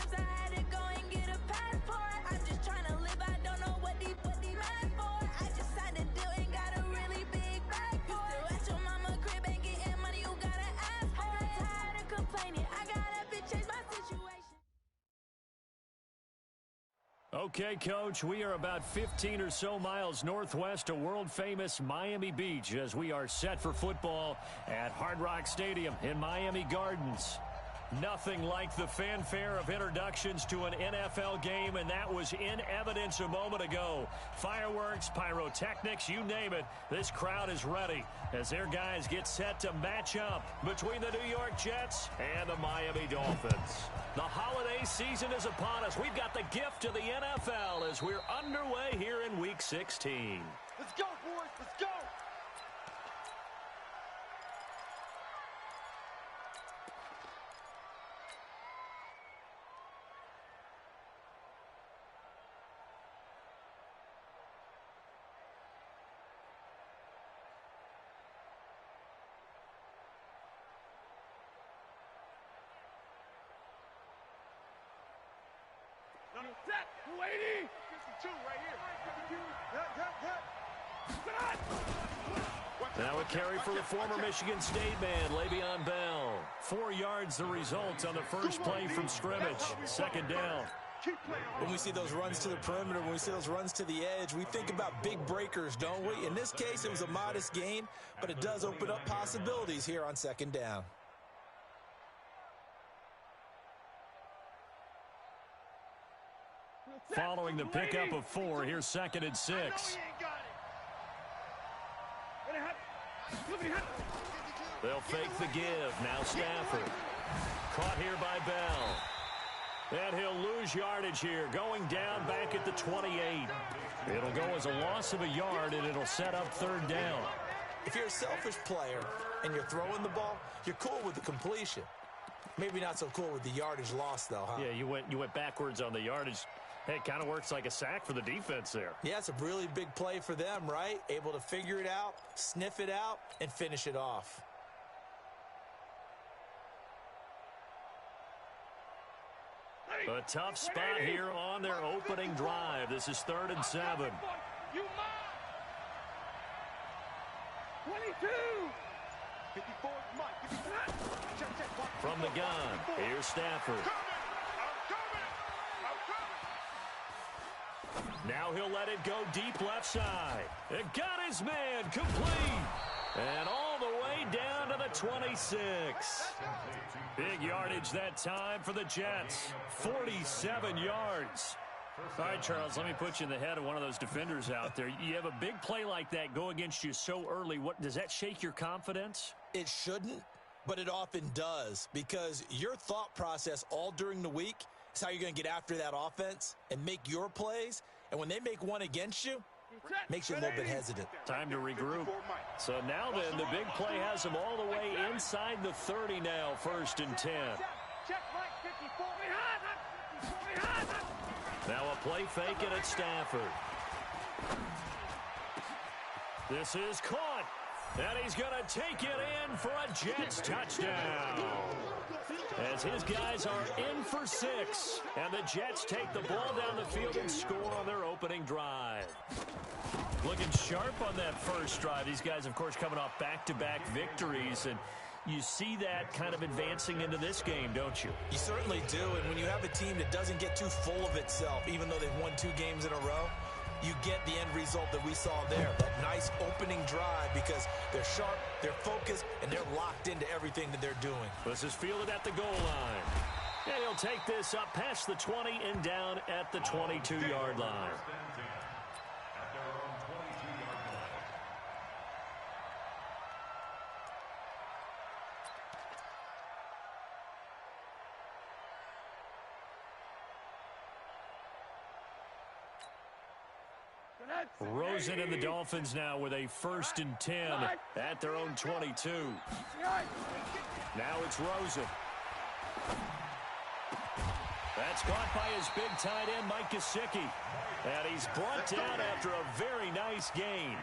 trips, I had to go and get a passport. I'm just trying to live, I don't know what they mad for. I just signed a deal and got a really big bag for it. You still at your mama crib and getting money, you gotta ask for it. I'm tired of complaining, I gotta change my situation. Okay, Coach, we are about 15 or so miles northwest of world-famous Miami Beach as we are set for football at Hard Rock Stadium in Miami Gardens. Nothing like the fanfare of introductions to an NFL game, and that was in evidence a moment ago. Fireworks, pyrotechnics, you name it, this crowd is ready as their guys get set to match up between the New York Jets and the Miami Dolphins. The holiday season is upon us. We've got the gift of the NFL as we're underway here in Week 16. Let's go, boys. Let's go. Set, 280. 52 right here. Now a carry for the former Michigan State man, Le'Veon Bell. 4 yards the result on the first play from scrimmage. Second down. When we see those runs to the perimeter, when we see those runs to the edge, we think about big breakers, don't we? In this case, it was a modest gain, but it does open up possibilities here on second down. Following the pickup of 4, here's 2nd and 6. They'll fake the give. Now Stafford. Caught here by Bell. And he'll lose yardage here, going down back at the 28. It'll go as a loss of a yard, and it'll set up 3rd down. If you're a selfish player and you're throwing the ball, you're cool with the completion. Maybe not so cool with the yardage loss, though, huh? Yeah, you went backwards on the yardage. Hey, it kind of works like a sack for the defense there. Yeah, it's a really big play for them, right? Able to figure it out, sniff it out, and finish it off. A tough spot here on their opening drive. This is 3rd and 7. 22. 54, from the gun, here's Stafford. Now he'll let it go deep left side. It got his man complete. And all the way down to the 26. Big yardage that time for the Jets. 47 yards. All right, Charles, let me put you in the head of one of those defenders out there. You have a big play like that go against you so early. Does that shake your confidence? It shouldn't, but it often does, because your thought process all during the week is how you're going to get after that offense and make your plays. And when they make one against you, makes you a little bit hesitant. Time to regroup. So now then, the big play has them all the way inside the 30 now, 1st and 10. Now a play fake, and it's Stafford. This is caught. And he's going to take it in for a Jets touchdown. As his guys are in for 6. And the Jets take the ball down the field and score on their opening drive. Looking sharp on that first drive. These guys, of course, coming off back-to-back victories. And you see that kind of advancing into this game, don't you? You certainly do. And when you have a team that doesn't get too full of itself, even though they've won 2 games in a row, you get the end result that we saw there. That nice opening drive, because they're sharp, they're focused, and they're locked into everything that they're doing. This is fielded at the goal line. And he'll take this up past the 20 and down at the 22-yard line. Rosen and the Dolphins now with a 1st and 10 at their own 22. Now it's Rosen. That's caught by his big tight end, Mike Gesicki. And he's brought down after a very nice gain.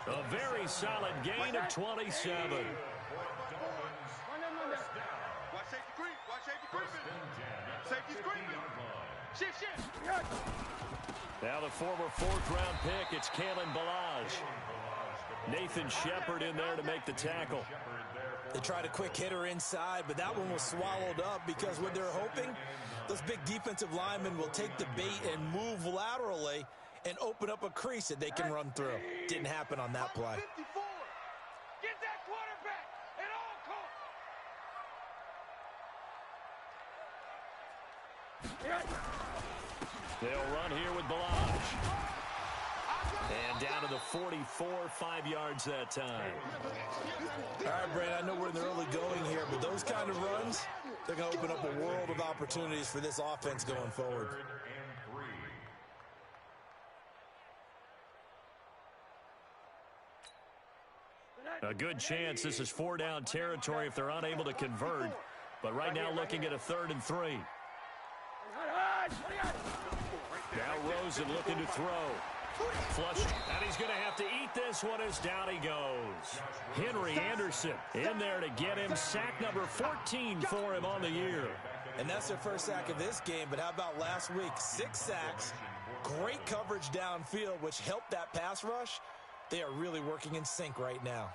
A very solid gain of 27. Watch safety creep. Watch safety creep. Safety screen. Shift. Now the former fourth-round pick, it's Kalen Ballage. Nathan Shepard in there to make the tackle. They tried a quick hitter inside, but that one was swallowed up because what they're hoping, those big defensive linemen will take the bait and move laterally and open up a crease that they can run through. Didn't happen on that play. 54. Get that quarterback at all costs. They'll run here with Ballage. And down to the 44, 5 yards that time. All right, Brandon, I know we're in the early going here, but those kind of runs, they're going to open up a world of opportunities for this offense going forward. A good chance this is 4-down territory if they're unable to convert. But right now looking at a 3rd and 3. Now Rosen looking to throw. Flushed, and he's going to have to eat this one as down he goes. Henry Anderson in there to get him. Sack number 14 for him on the year. And that's their first sack of this game, but how about last week? 6 sacks, great coverage downfield, which helped that pass rush. They are really working in sync right now.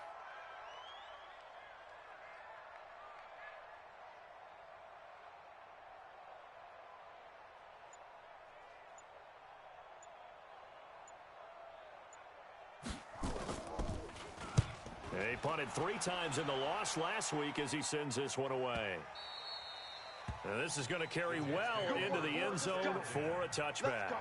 He punted 3 times in the loss last week as he sends this one away. Now this is going to carry well into the end zone for a touchback.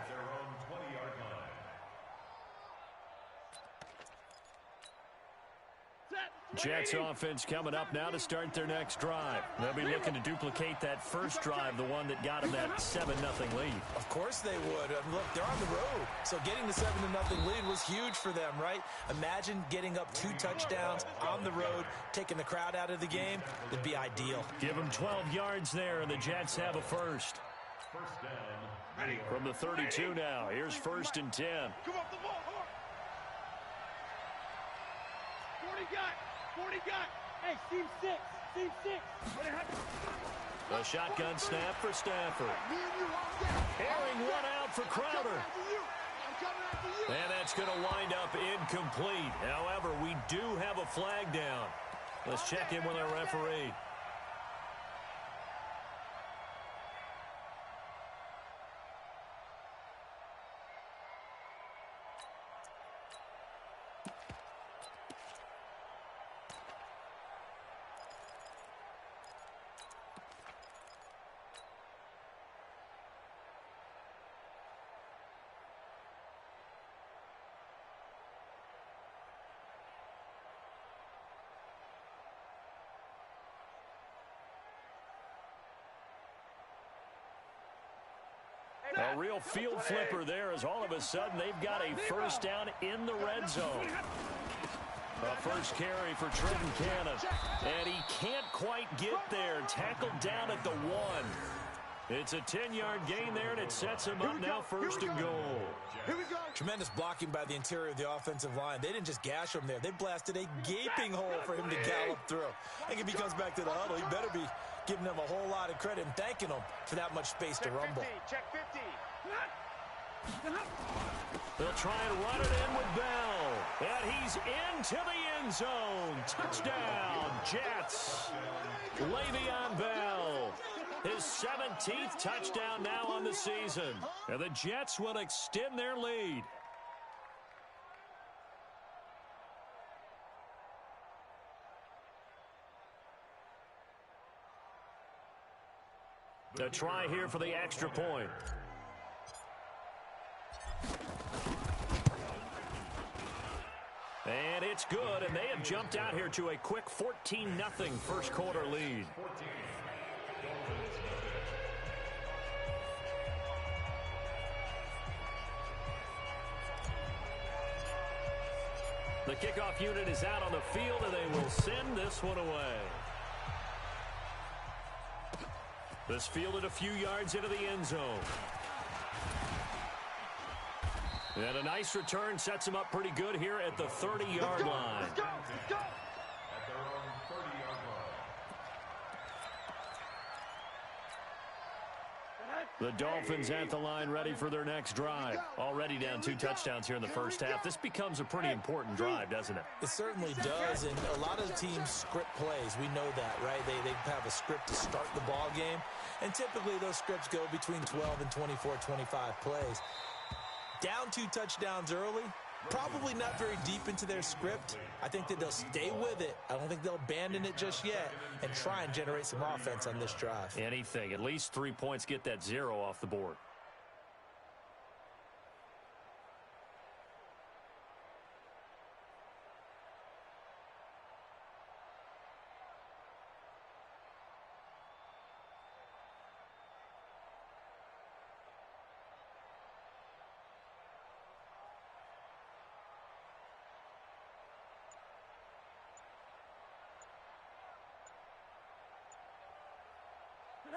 Jets offense coming up now to start their next drive. They'll be looking to duplicate that first drive, the one that got them that 7-0 lead. Of course they would. Look, they're on the road. So getting the 7-0 lead was huge for them, right? Imagine getting up 2 touchdowns on the road, taking the crowd out of the game. It'd be ideal. Give them 12 yards there, and the Jets have a first. From the 32 now, here's 1st and 10. Come off the ball. 40 got. Hey, team 6. A shotgun snap for Stafford. Airing one out for Crowder. And that's going to wind up incomplete. However, we do have a flag down. Let's check in with our referee. A real field flipper there as all of a sudden they've got a first down in the red zone. A first carry for Trenton Cannon. And he can't quite get there. Tackled down at the 1. It's a 10-yard gain there, and it sets him up now 1st and goal. Tremendous blocking by the interior of the offensive line. They didn't just gash him there. They blasted a gaping hole for him to gallop through. I think if he comes back to the huddle, he better be giving them a whole lot of credit and thanking them for that much space to rumble. Check 50. They'll try and run it in with Bell. And he's into the end zone. Touchdown, Jets. Le'Veon Bell. His 17th touchdown now on the season. And the Jets will extend their lead. A try here for the extra point. And it's good, and they have jumped out here to a quick 14-0 first quarter lead. The kickoff unit is out on the field, and they will send this one away. This fielded a few yards into the end zone. And a nice return sets him up pretty good here at the 30-yard line. Let's go. At their own 30-yard The Dolphins at the line ready for their next drive. Already down 2 touchdowns here in the first half. This becomes a pretty important drive, doesn't it? It certainly does, and a lot of the teams script plays. We know that, right? They have a script to start the ball game, and typically those scripts go between 12 and 24, 25 plays. Down 2 touchdowns early, probably not very deep into their script. I think that they'll stay with it. I don't think they'll abandon it just yet and try and generate some offense on this drive. Anything. At least 3 points, get that 0 off the board.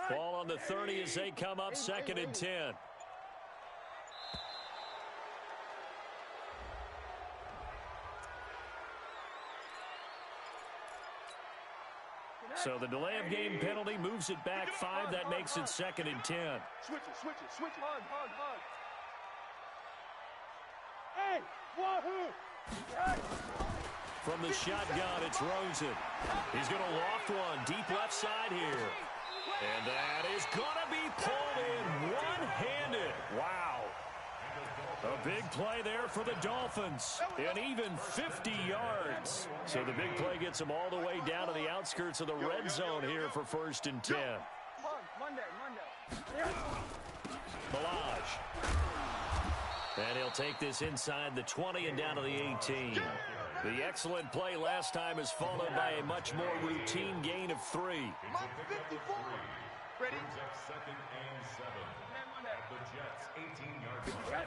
Ball on the 30 as they come up 2nd and 10. So the delay of game penalty moves it back 5. That makes it 2nd and 10. Switch it. Hug. Hey, wahoo! From the shotgun, it's Rosen. He's going to loft one deep left side here. And that is going to be pulled in one-handed. Wow. A big play there for the Dolphins. And even 50 yards. So the big play gets them all the way down to the outskirts of the red zone here for 1st and 10. Monday. Balaj. And he'll take this inside the 20 and down to the 18. The excellent play last time is followed by a much more routine gain of 3. Ready? 2nd and 7. At the Jets' 18-yard line.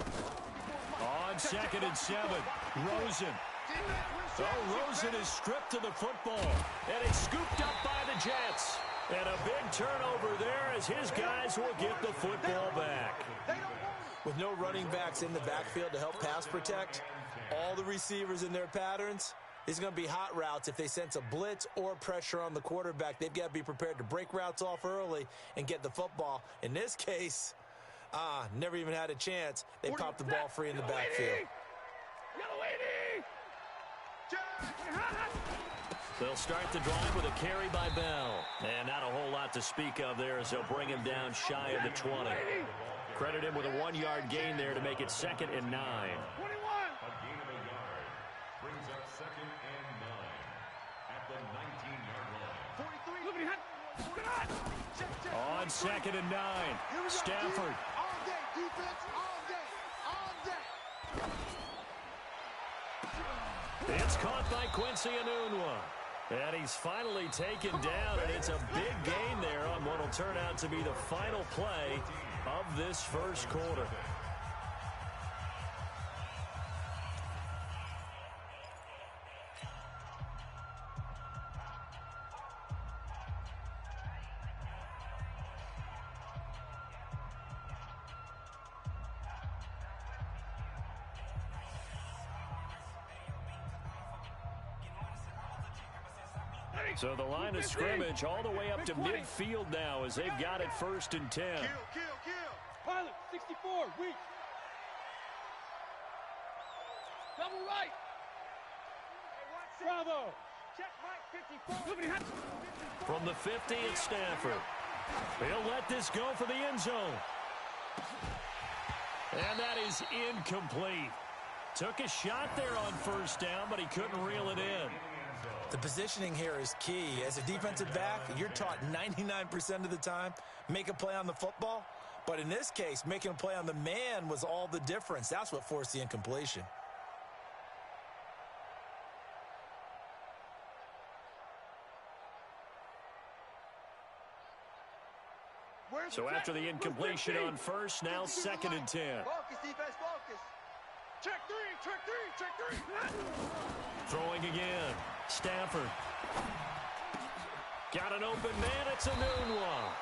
On 2nd and 7, Rosen. Oh, Rosen is stripped to the football, and it's scooped up by the Jets. And a big turnover there as his guys will get the football back. With no running backs in the backfield to help pass protect, all the receivers in their patterns, these are going to be hot routes. If they sense a blitz or pressure on the quarterback, they've got to be prepared to break routes off early and get the football. In this case, never even had a chance. They popped the ball free in the backfield. They'll start the drive with a carry by Bell. And not a whole lot to speak of there as they'll bring him down shy of the 20. Credit him with a 1-yard gain there to make it 2nd and 9. 21. A gain of a yard. Brings up 2nd and 9. At the 19-yard line. 43. On 2nd and 9, Stafford. All day, defense, all day. It's caught by Quincy Enunwa. And he's finally taken down, and it's a big gain there on what will turn out to be the final play of this first quarter. So the line of scrimmage all the way up to midfield now as they've got it 1st and 10. Kill. Pilot, 64, weak. Double right. Bravo. Check right, 54. From the 50, it's Stafford. He'll let this go for the end zone. And that is incomplete. Took a shot there on 1st down, but he couldn't reel it in. The positioning here is key. As a defensive back, you're taught 99% of the time, make a play on the football. But in this case, making a play on the man was all the difference. That's what forced the incompletion. So after the incompletion on 1st, now 2nd and 10. Focus, defense, focus. Check three. Throwing again. Stafford. Got an open man. It's Enunwa.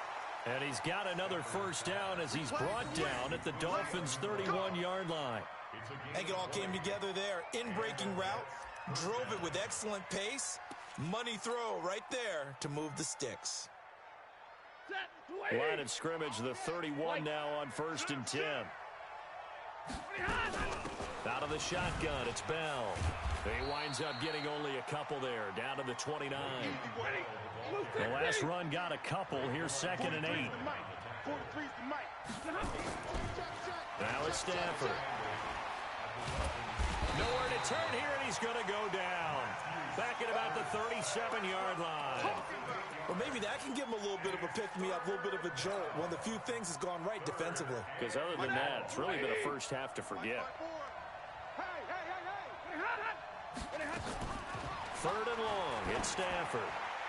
And he's got another 1st down as he's brought down at the Dolphins' 31-yard line. I think it all came together there. In-breaking route. Drove it with excellent pace. Money throw right there to move the sticks. Set. Line of scrimmage, the 31 now on 1st and 10. Out of the shotgun, it's Bell. He winds up getting only a couple there, down to the 29. The last run got a couple. Here's 2nd and 8. Now it's Stafford. Nowhere to turn here, and he's going to go down. Back at about the 37-yard line. Well, maybe that can give him a little bit of a pick-me-up, a little bit of a jolt. One of the few things has gone right defensively. Because other than that, it's really been a first half to forget. 3rd and long, it's Stafford.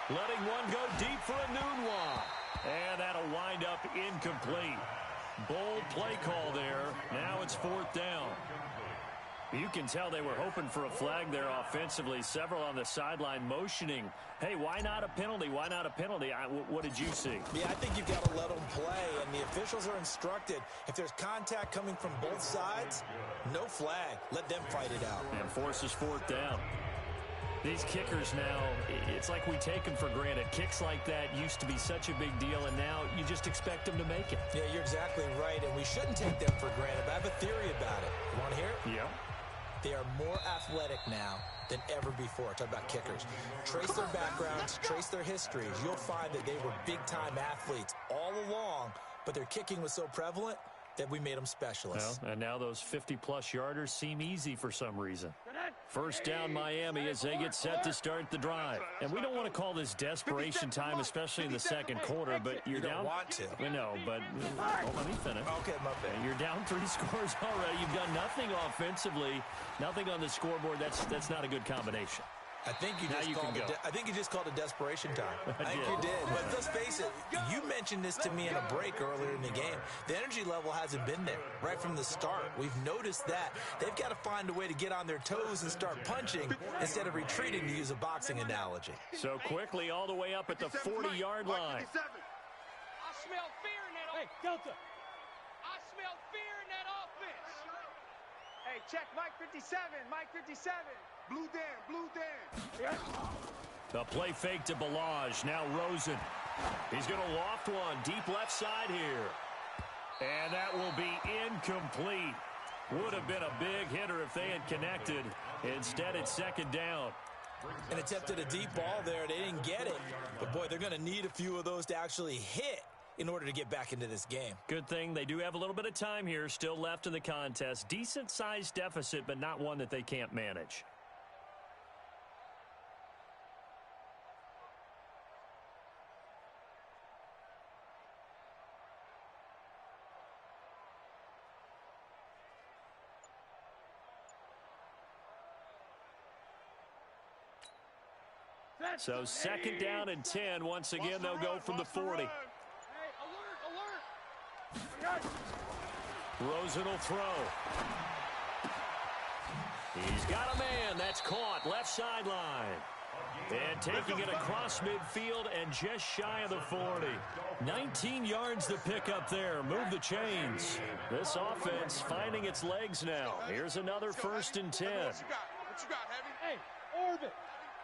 Letting one go deep for Enunwa. And that'll wind up incomplete. Bold play call there. Now it's 4th down. You can tell they were hoping for a flag there offensively. Several on the sideline motioning. Hey, why not a penalty? Why not a penalty? What did you see? Yeah, I think you've got to let them play, and the officials are instructed. If there's contact coming from both sides, no flag. Let them fight it out. And forces 4th down. These kickers now, it's like we take them for granted. Kicks like that used to be such a big deal, and now you just expect them to make it. Yeah, you're exactly right, and we shouldn't take them for granted. But I have a theory about it. You want to hear it? Yeah. They are more athletic now than ever before. Talk about kickers. Trace their backgrounds, trace their histories. You'll find that they were big-time athletes all along, but their kicking was so prevalent that we made them specialists. Well, and now those 50-plus yarders seem easy for some reason. 1st down Miami as they get set to start the drive. And we don't want to call this desperation time, especially in the 2nd quarter, but you're down. Don't want to. I know, but let me finish. Okay, my bad. And you're down 3 scores already. You've done nothing offensively, nothing on the scoreboard. That's not a good combination. I think you just called it desperation time. I think you did. But let's face it, you mentioned this to me in a break earlier in the game. The energy level hasn't been there right from the start. We've noticed that. They've got to find a way to get on their toes and start punching instead of retreating, to use a boxing analogy. So quickly all the way up at the 40-yard line. I smell fear in that offense. Hey, Delta. I smell fear in that offense. Hey, check Mike 57. Mike 57. Blue Dan. The play fake to Balaj. Now Rosen. He's going to loft one deep left side here. And that will be incomplete. Would have been a big hitter if they had connected. Instead, it's 2nd down. And attempted a deep ball there. They didn't get it. But, boy, they're going to need a few of those to actually hit in order to get back into this game. Good thing they do have a little bit of time here still left in the contest. Decent-sized deficit, but not one that they can't manage. So 2nd down and 10. Once again, they'll go from the 40. Hey, alert. Rosen will throw. He's got a man. That's caught. Left sideline. And taking it across midfield and just shy of the 40. 19 yards to pick up there. Move the chains. This offense finding its legs now. Here's another 1st and 10. What you got, Heavy? Hey, Orbit.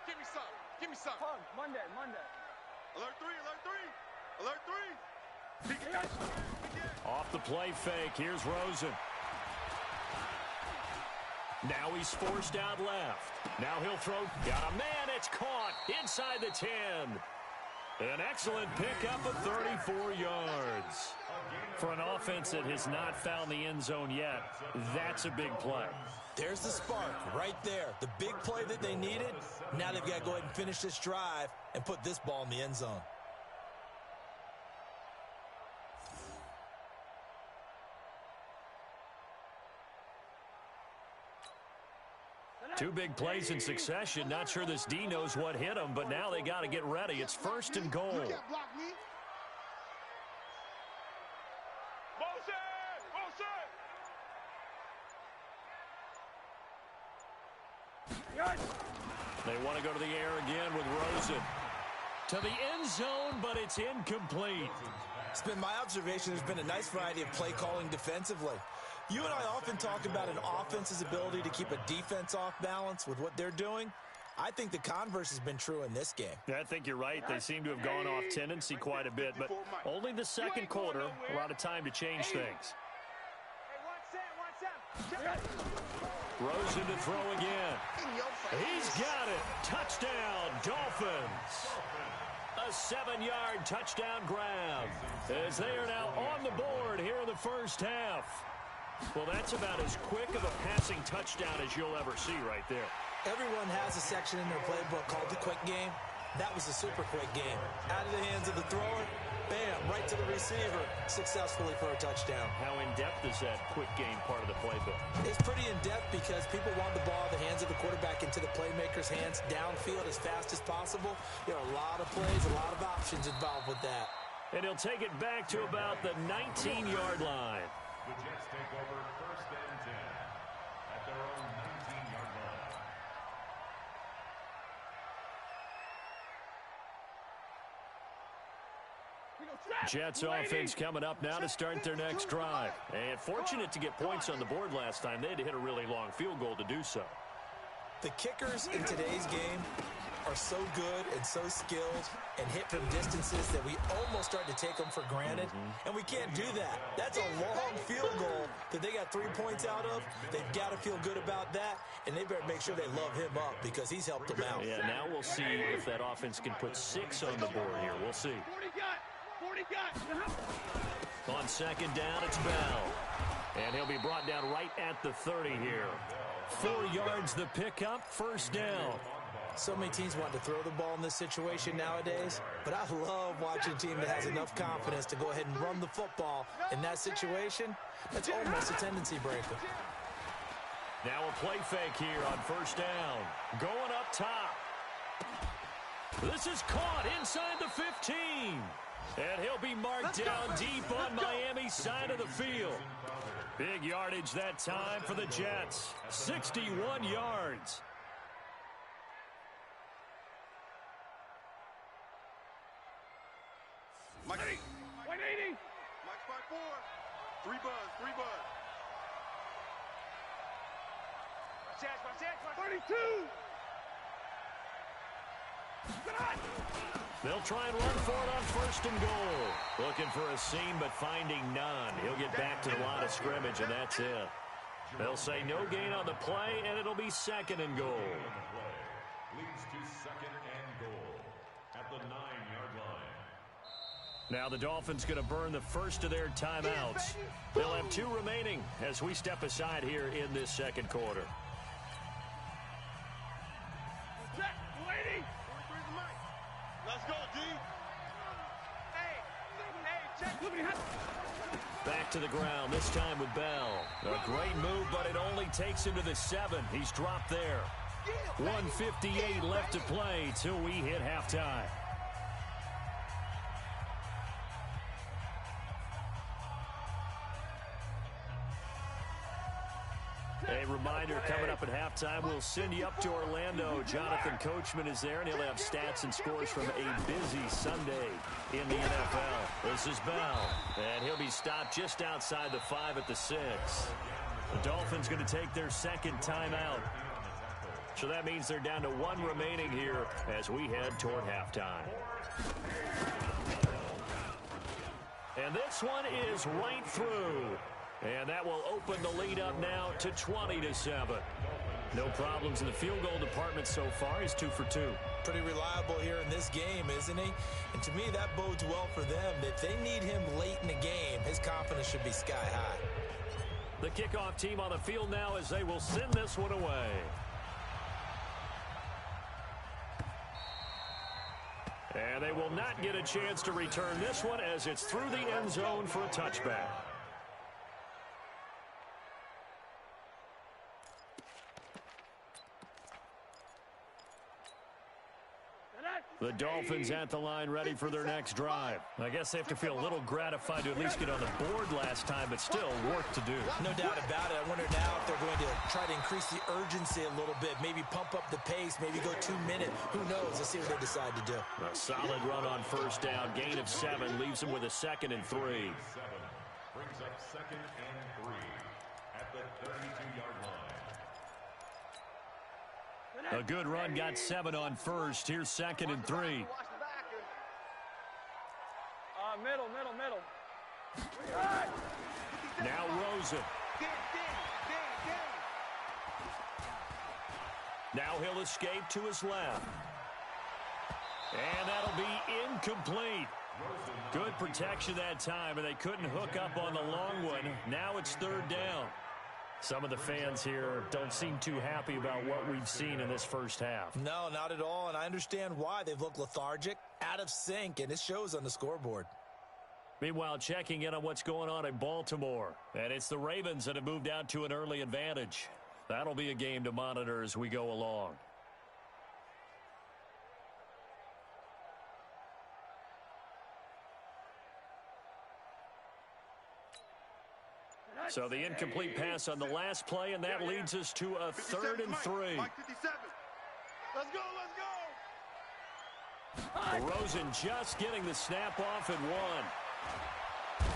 Give me some. Give me some. Monday. Alert 3. Off the play fake. Here's Rosen. Now he's forced out left. Now he'll throw. Got a man. It's caught inside the 10. An excellent pickup of 34 yards. For an offense that has not found the end zone yet, that's a big play. There's the spark right there. The big play that they needed. Now they've got to go ahead and finish this drive and put this ball in the end zone. Two big plays in succession. Not sure this D knows what hit him, but now they got to get ready. It's 1st and goal. They want to go to the air again with Rosen. To the end zone, but it's incomplete. It's been my observation. There's been a nice variety of play calling defensively. You and I often talk about an offense's ability to keep a defense off balance with what they're doing. I think the converse has been true in this game. I think you're right. They seem to have gone off tendency quite a bit, but only the second quarter, a lot of time to change things. Rosen to throw again. He's got it. Touchdown, Dolphins. A 7-yard touchdown grab as they are now on the board here in the first half. Well, that's about as quick of a passing touchdown as you'll ever see right there. Everyone has a section in their playbook called the quick game. That was a super quick game. Out of the hands of the thrower, bam, right to the receiver, successfully for a touchdown. How in-depth is that quick game part of the playbook? It's pretty in-depth because people want the ball in the hands of the quarterback into the playmaker's hands downfield as fast as possible. There are a lot of plays, a lot of options involved with that. And he'll take it back to about the 19-yard line. The Jets take over 1st and 10 at their own 19-yard line. Jets offense coming up now to start their next drive. And fortunate to get points on the board last time. They had to hit a really long field goal to do so. The kickers in today's game are so good and so skilled and hit from distances that we almost start to take them for granted. And we can't do that. That's a long field goal that they got 3 points out of. They've got to feel good about that, and they better make sure they love him up because he's helped them out. Yeah, now we'll see if that offense can put 6 on the board here. We'll see. 40 got. On second down, it's Bell. And he'll be brought down right at the 30 here. 4 yards the pickup, first down. So many teams want to throw the ball in this situation nowadays, but I love watching a team that has enough confidence to go ahead and run the football in that situation. That's almost a tendency breaker. Now a play fake here on first down. Going up top. This is caught inside the 15. And he'll be marked down deep on Miami's side of the field. Big yardage that time for the Jets. 61 yards. Mike 180. Mike 5-4. 3 buzz. Watch 32. They'll try and run for it on first and goal. Looking for a seam, but finding none. He'll get back to the line of scrimmage, and that's it. They'll say no gain on the play, and it'll be second and goal. Leads to 2nd and goal at the 9-yard line. Now the Dolphins going to burn the first of their timeouts. They'll have 2 remaining as we step aside here in this second quarter. Let's go, D. Hey, Back to the ground, this time with Bell. A great move, but it only takes him to the 7. He's dropped there. 1:58 left to play till we hit halftime. A reminder, coming up at halftime, we'll send you up to Orlando. Jonathan Coachman is there, and he'll have stats and scores from a busy Sunday in the NFL. This is Bell, and he'll be stopped just outside the 5 at the 6. The Dolphins going to take their second timeout. So that means they're down to 1 remaining here as we head toward halftime. And this one is right through. And that will open the lead up now to 20-7. No problems in the field goal department so far. He's 2 for 2. Pretty reliable here in this game, isn't he? And to me, that bodes well for them. If they need him late in the game, his confidence should be sky high. The kickoff team on the field now as they will send this one away. And they will not get a chance to return this one as it's through the end zone for a touchback. The Dolphins at the line ready for their next drive. I guess they have to feel a little gratified to at least get on the board last time, but still work to do. No doubt about it. I wonder now if they're going to try to increase the urgency a little bit, maybe pump up the pace, maybe go 2 minutes. Who knows? Let's see what they decide to do. A solid run on first down. Gain of 7 leaves them with a 2nd and 3. 7 brings up 2nd and 3 at the 32-yard line. A good run, got 7 on first. Here's 2nd and 3. Middle. Now Rosen. Now he'll escape to his left. And that'll be incomplete. Good protection that time, and they couldn't hook up on the long one. Now it's 3rd down. Some of the fans here don't seem too happy about what we've seen in this first half. No, not at all, and I understand why. They've looked lethargic, out of sync, and it shows on the scoreboard. Meanwhile, checking in on what's going on in Baltimore. And it's the Ravens that have moved out to an early advantage. That'll be a game to monitor as we go along. So the incomplete pass on the last play, and that leads us to a 3rd and 3. Mike 57. Let's go. Rosen just getting the snap off at 1.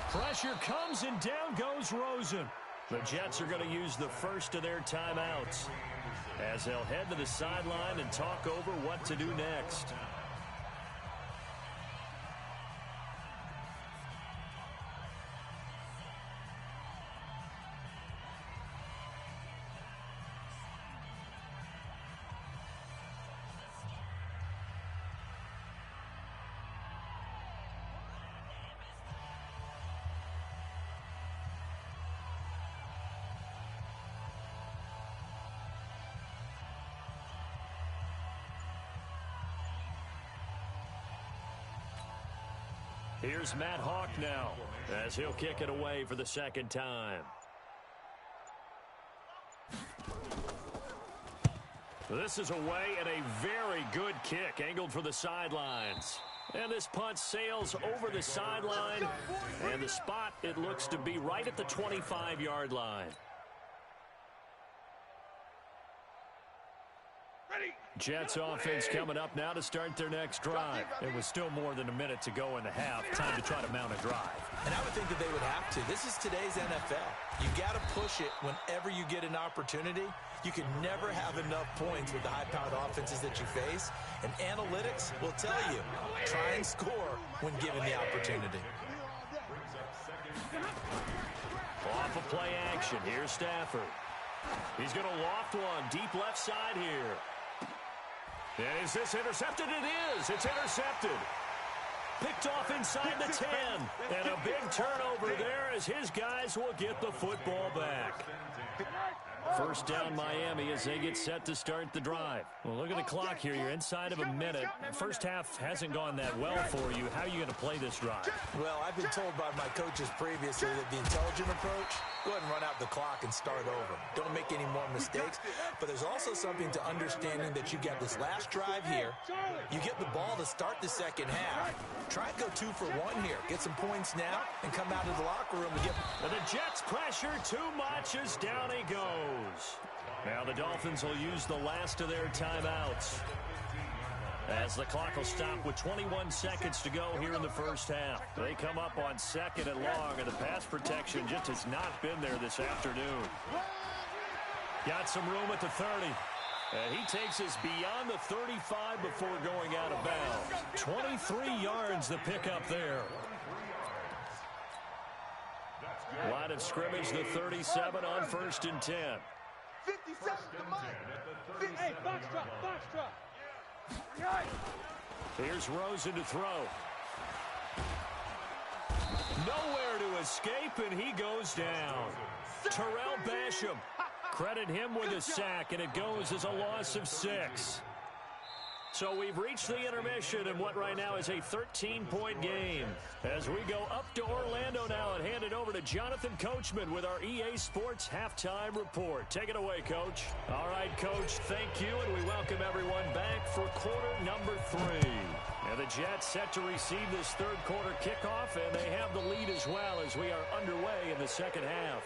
Pressure comes, and down goes Rosen. The Jets are going to use the first of their timeouts as they'll head to the sideline and talk over what to do next. Here's Matt Hawk now as he'll kick it away for the 2nd time. This is away and a very good kick angled for the sidelines. And this punt sails over the sideline, and the spot, it looks to be right at the 25-yard line. Jets offense coming up now to start their next drive. It was still more than a minute to go in the half. Time to try to mount a drive. And I would think that they would have to. This is today's NFL. You got to push it whenever you get an opportunity. You can never have enough points with the high-powered offenses that you face. And analytics will tell you, try and score when given the opportunity. Off of play action, here's Stafford. He's going to loft one deep left side here. And is this intercepted? It is. It's intercepted. Picked off inside the 10. And a big turnover there as his guys will get the football back. First down Miami as they get set to start the drive. Well, look at the clock here. You're inside of a minute. First half hasn't gone that well for you. How are you going to play this drive? Well, I've been told by my coaches previously that the intelligent approach, go ahead and run out the clock and start over. Don't make any more mistakes. But there's also something to understanding that you got this last drive here. You get the ball to start the second half. Try and go 2 for 1 here. Get some points now and come out of the locker room and get... And the Jets pressure too much as down he goes. Now the Dolphins will use the last of their timeouts as the clock will stop with 21 seconds to go here in the first half. They come up on 2nd and long, and the pass protection just has not been there this afternoon. Got some room at the 30. And he takes us beyond the 35 before going out of bounds. 23 yards the pickup there. Line of scrimmage, the 37 on 1st and 10. 57 to Mike. Hey, box drop. Here's Rosen to throw. Nowhere to escape, and he goes down. Terrell Basham. Credit him with a sack, and it goes as a loss of 6. So we've reached the intermission in what right now is a 13-point game. As we go up to Orlando now and hand it over to Jonathan Coachman with our EA Sports Halftime Report. Take it away, Coach. All right, Coach, thank you, and we welcome everyone back for quarter number 3. And the Jets set to receive this third quarter kickoff, and they have the lead as well as we are underway in the second half.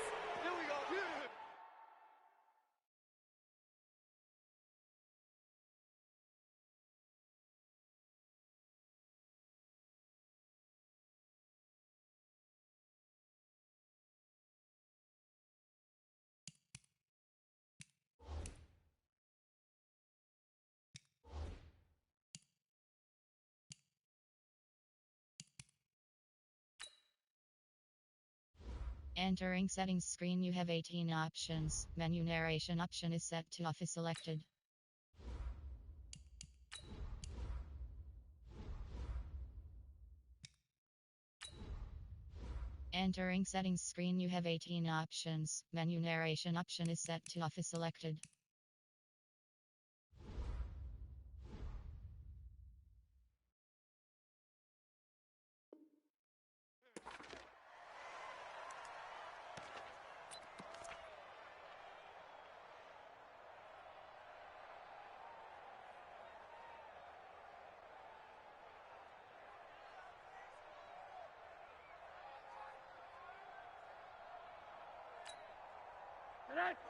Entering settings screen, you have 18 options. Menu narration option is set to off is selected. Entering settings screen, you have 18 options. Menu narration option is set to off is selected.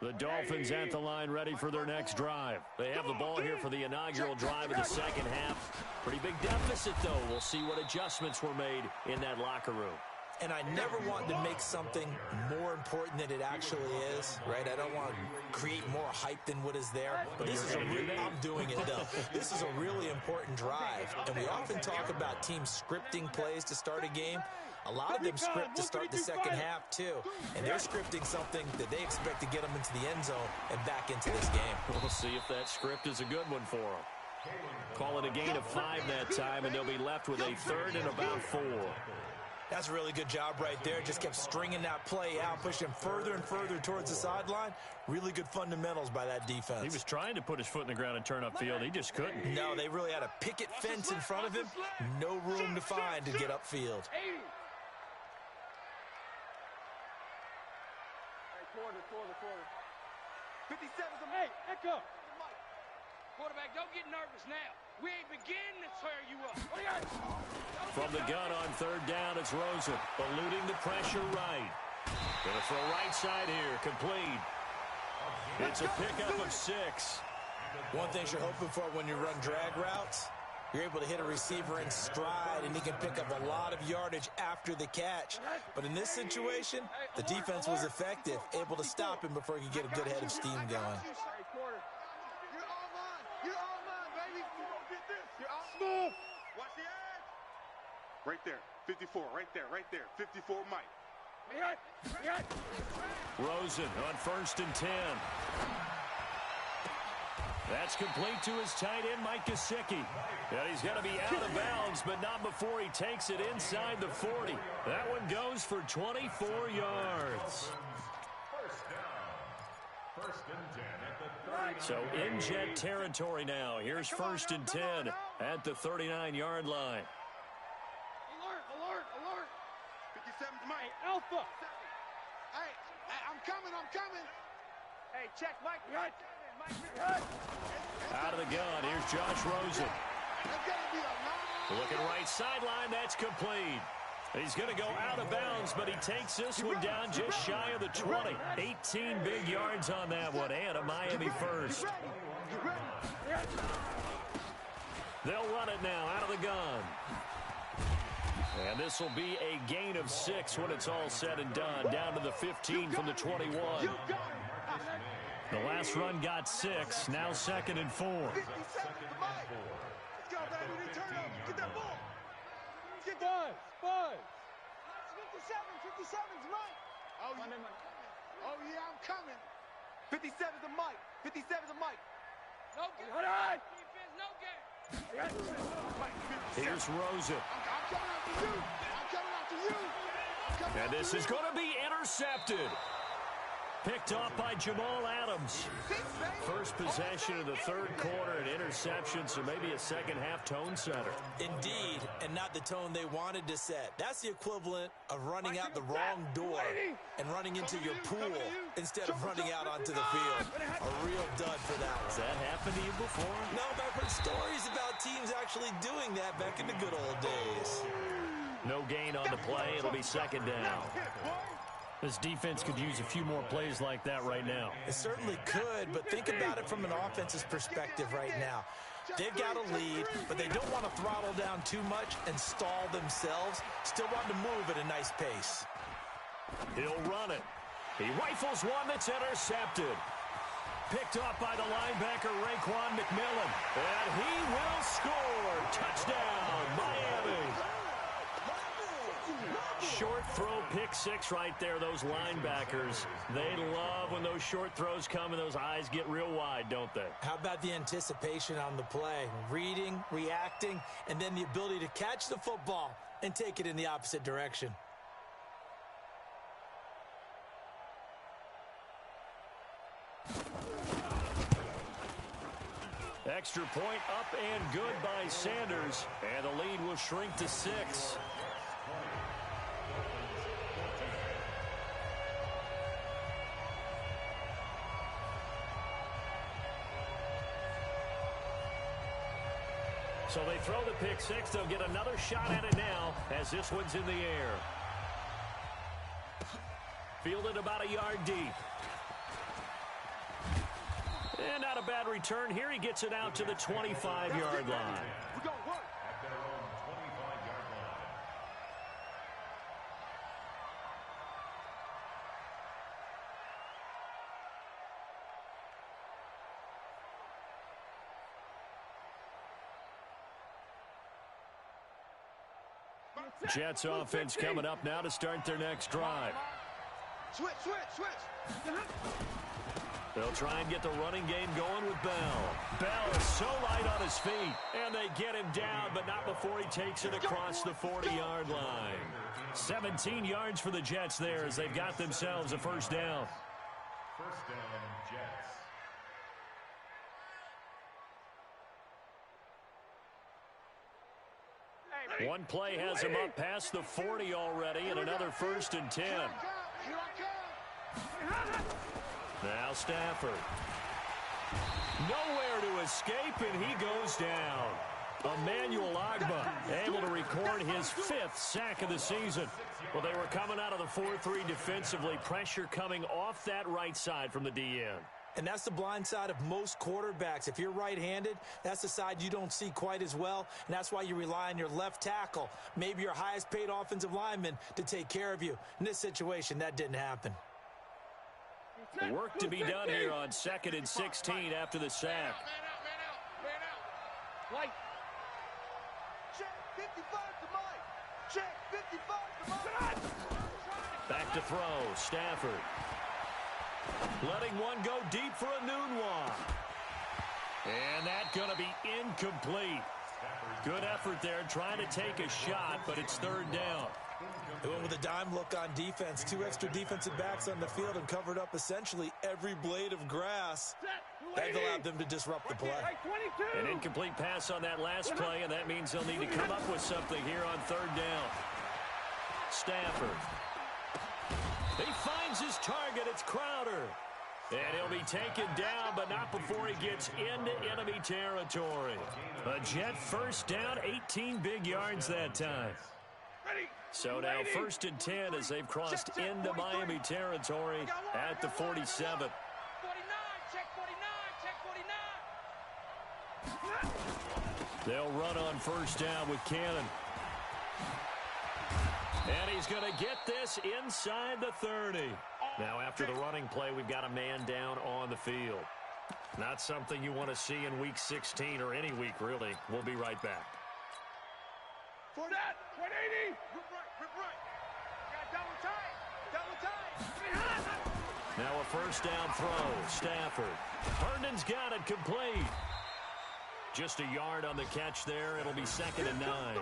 The Dolphins at the line ready for their next drive. They have the ball here for the inaugural drive of the second half. Pretty big deficit, though. We'll see what adjustments were made in that locker room. And I never want to make something more important than it actually is, right? I don't want to create more hype than what is there. But this is I'm doing it, though. This is a really important drive. And we often talk about teams scripting plays to start a game. A lot of them script to start the second half, too. And they're scripting something that they expect to get them into the end zone and back into this game. We'll see if that script is a good one for them. Call it a gain of 5 that time, and they'll be left with a 3rd and about 4. That's a really good job right there. Just kept stringing that play out, pushing further and further towards the sideline. Really good fundamentals by that defense. He was trying to put his foot in the ground and turn upfield. He just couldn't. No, they really had a picket fence in front of him. No room to find to get upfield. Quarter. 57's a Hey, Echo. Quarterback, don't get nervous now. We ain't beginning to tear you up. From the gun on 3rd down, it's Rosen. Eluding the pressure right. Gonna throw right side here. Complete. It's a pickup of 6. One thing you're hoping for when you run drag routes, you're able to hit a receiver in stride, and he can pick up a lot of yardage after the catch. But in this situation, the defense was effective, able to stop him before he could get a good head of steam going. You're all mine, baby. You're all smooth. Watch the edge. Right there. 54. Right there. 54, Mike. Rosen on 1st and 10. That's complete to his tight end, Mike Gesicki. And he's going to be out of bounds, but not before he takes it inside the 40. That one goes for 24 yards. First and 10 at the 39. So in Jet territory now. Here's 1st and 10 at the 39-yard line. Alert. 57's Mike. Alpha. Hey, I'm coming. Hey, check Mike. Out of the gun, here's Josh Rosen. Looking right sideline, that's complete. He's going to go out of bounds, but he takes this one down just shy of the 20. 18 big yards on that one, and a Miami first. They'll run it now out of the gun. And this will be a gain of 6 when it's all said and done, down to the 15 from the 21. The last run got 6, now 2nd and 4. 57's Mike. Let's go, baby. Turn up. Get that ball. Get that. Buzz. 57's Mike. Oh, yeah, I'm coming. 57's a Mike. 57's a Mike. No game. Defense, no game. Here's Rosen. I'm coming after you. And this is going to be intercepted. Picked off by Jamal Adams. First possession of the 3rd quarter, an interception, so maybe a second-half tone setter. Indeed, and not the tone they wanted to set. That's the equivalent of running out the wrong door and running into your pool instead of running out onto the field. A real dud for that one. Has that happened to you before? No, but I've heard stories about teams actually doing that back in the good old days. No gain on the play. It'll be 2nd down. This defense could use a few more plays like that right now. It certainly could, but think about it from an offense's perspective right now. They've got a lead, but they don't want to throttle down too much and stall themselves. Still want to move at a nice pace. He'll run it. He rifles one that's intercepted. Picked off by the linebacker, Raekwon McMillan. And he will score. Touchdown, Miami. short throw pick six right there, those linebackers. They love when those short throws come and those eyes get real wide, don't they? How about the anticipation on the play? Reading, reacting, and then the ability to catch the football and take it in the opposite direction. Extra point up and good by Sanders, and the lead will shrink to 6. So they throw the pick six. They'll get another shot at it now as this one's in the air. Fielded about a yard deep. And not a bad return here. He gets it out to the 25-yard line. We're going to work. At their own 25-yard line. Jets offense coming up now to start their next drive. Switch, switch, switch. They'll try and get the running game going with Bell. Bell is so light on his feet, and they get him down, but not before he takes it across the 40-yard line. 17 yards for the Jets there as they've got themselves a first down. First down, Jets. One play has him up past the 40 already, and another 1st and 10. Now Stafford. Nowhere to escape, and he goes down. Emmanuel Ogbah able to record his 5th sack of the season. Well, they were coming out of the 4-3 defensively. Pressure coming off that right side from the DN. And that's the blind side of most quarterbacks. If you're right-handed, that's the side you don't see quite as well, and that's why you rely on your left tackle, maybe your highest-paid offensive lineman, to take care of you. In this situation, that didn't happen. Work to be done here on 2nd and 16 after the sack. Man out. Light. Check 55 to Mike. Check 55 to Mike. Back to throw. Stafford. Letting one go deep for Enunwa. And that's going to be incomplete. Good effort there, trying to take a shot, but it's 3rd down. They went with a dime look on defense. 2 extra defensive backs on the field and covered up essentially every blade of grass. That allowed them to disrupt the play. An incomplete pass on that last play, and that means they'll need to come up with something here on 3rd down. Stafford. He finds his target. It's Crowder. And he'll be taken down, but not before he gets into enemy territory. A Jet first down, 18 big yards that time. So now 1st and 10 as they've crossed into Miami territory at the 47. 49, check 49, check 49. They'll run on 1st down with Cannon. And he's going to get this inside the 30. Now after the running play, we've got a man down on the field. Not something you want to see in Week 16 or any week, really. We'll be right back. For that, 180. Rip right. Got double tight. Now a 1st down throw. Stafford. Herndon's got it complete. Just a yard on the catch there. It'll be 2nd and 9.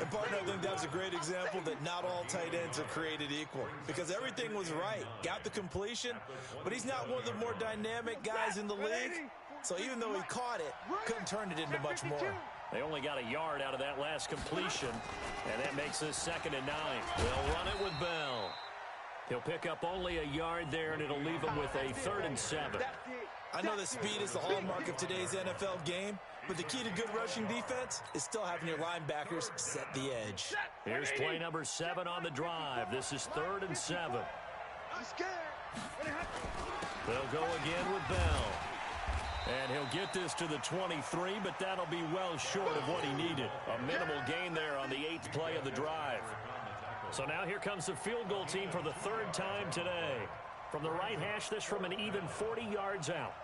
And, partner, I think that's a great example that not all tight ends are created equal, because everything was right. Got the completion, but he's not one of the more dynamic guys in the league. So even though he caught it, couldn't turn it into much more. They only got a yard out of that last completion, and that makes this 2nd and 9. They'll run it with Bell. He'll pick up only a yard there, and it'll leave him with a 3rd and 7. I know that speed is the hallmark of today's NFL game, but the key to good rushing defense is still having your linebackers set the edge. Here's play number 7 on the drive. This is 3rd and 7. They'll go again with Bell. And he'll get this to the 23, but that'll be well short of what he needed. A minimal gain there on the 8th play of the drive. So now here comes the field goal team for the 3rd time today. From the right hash, this from an even 40 yards out.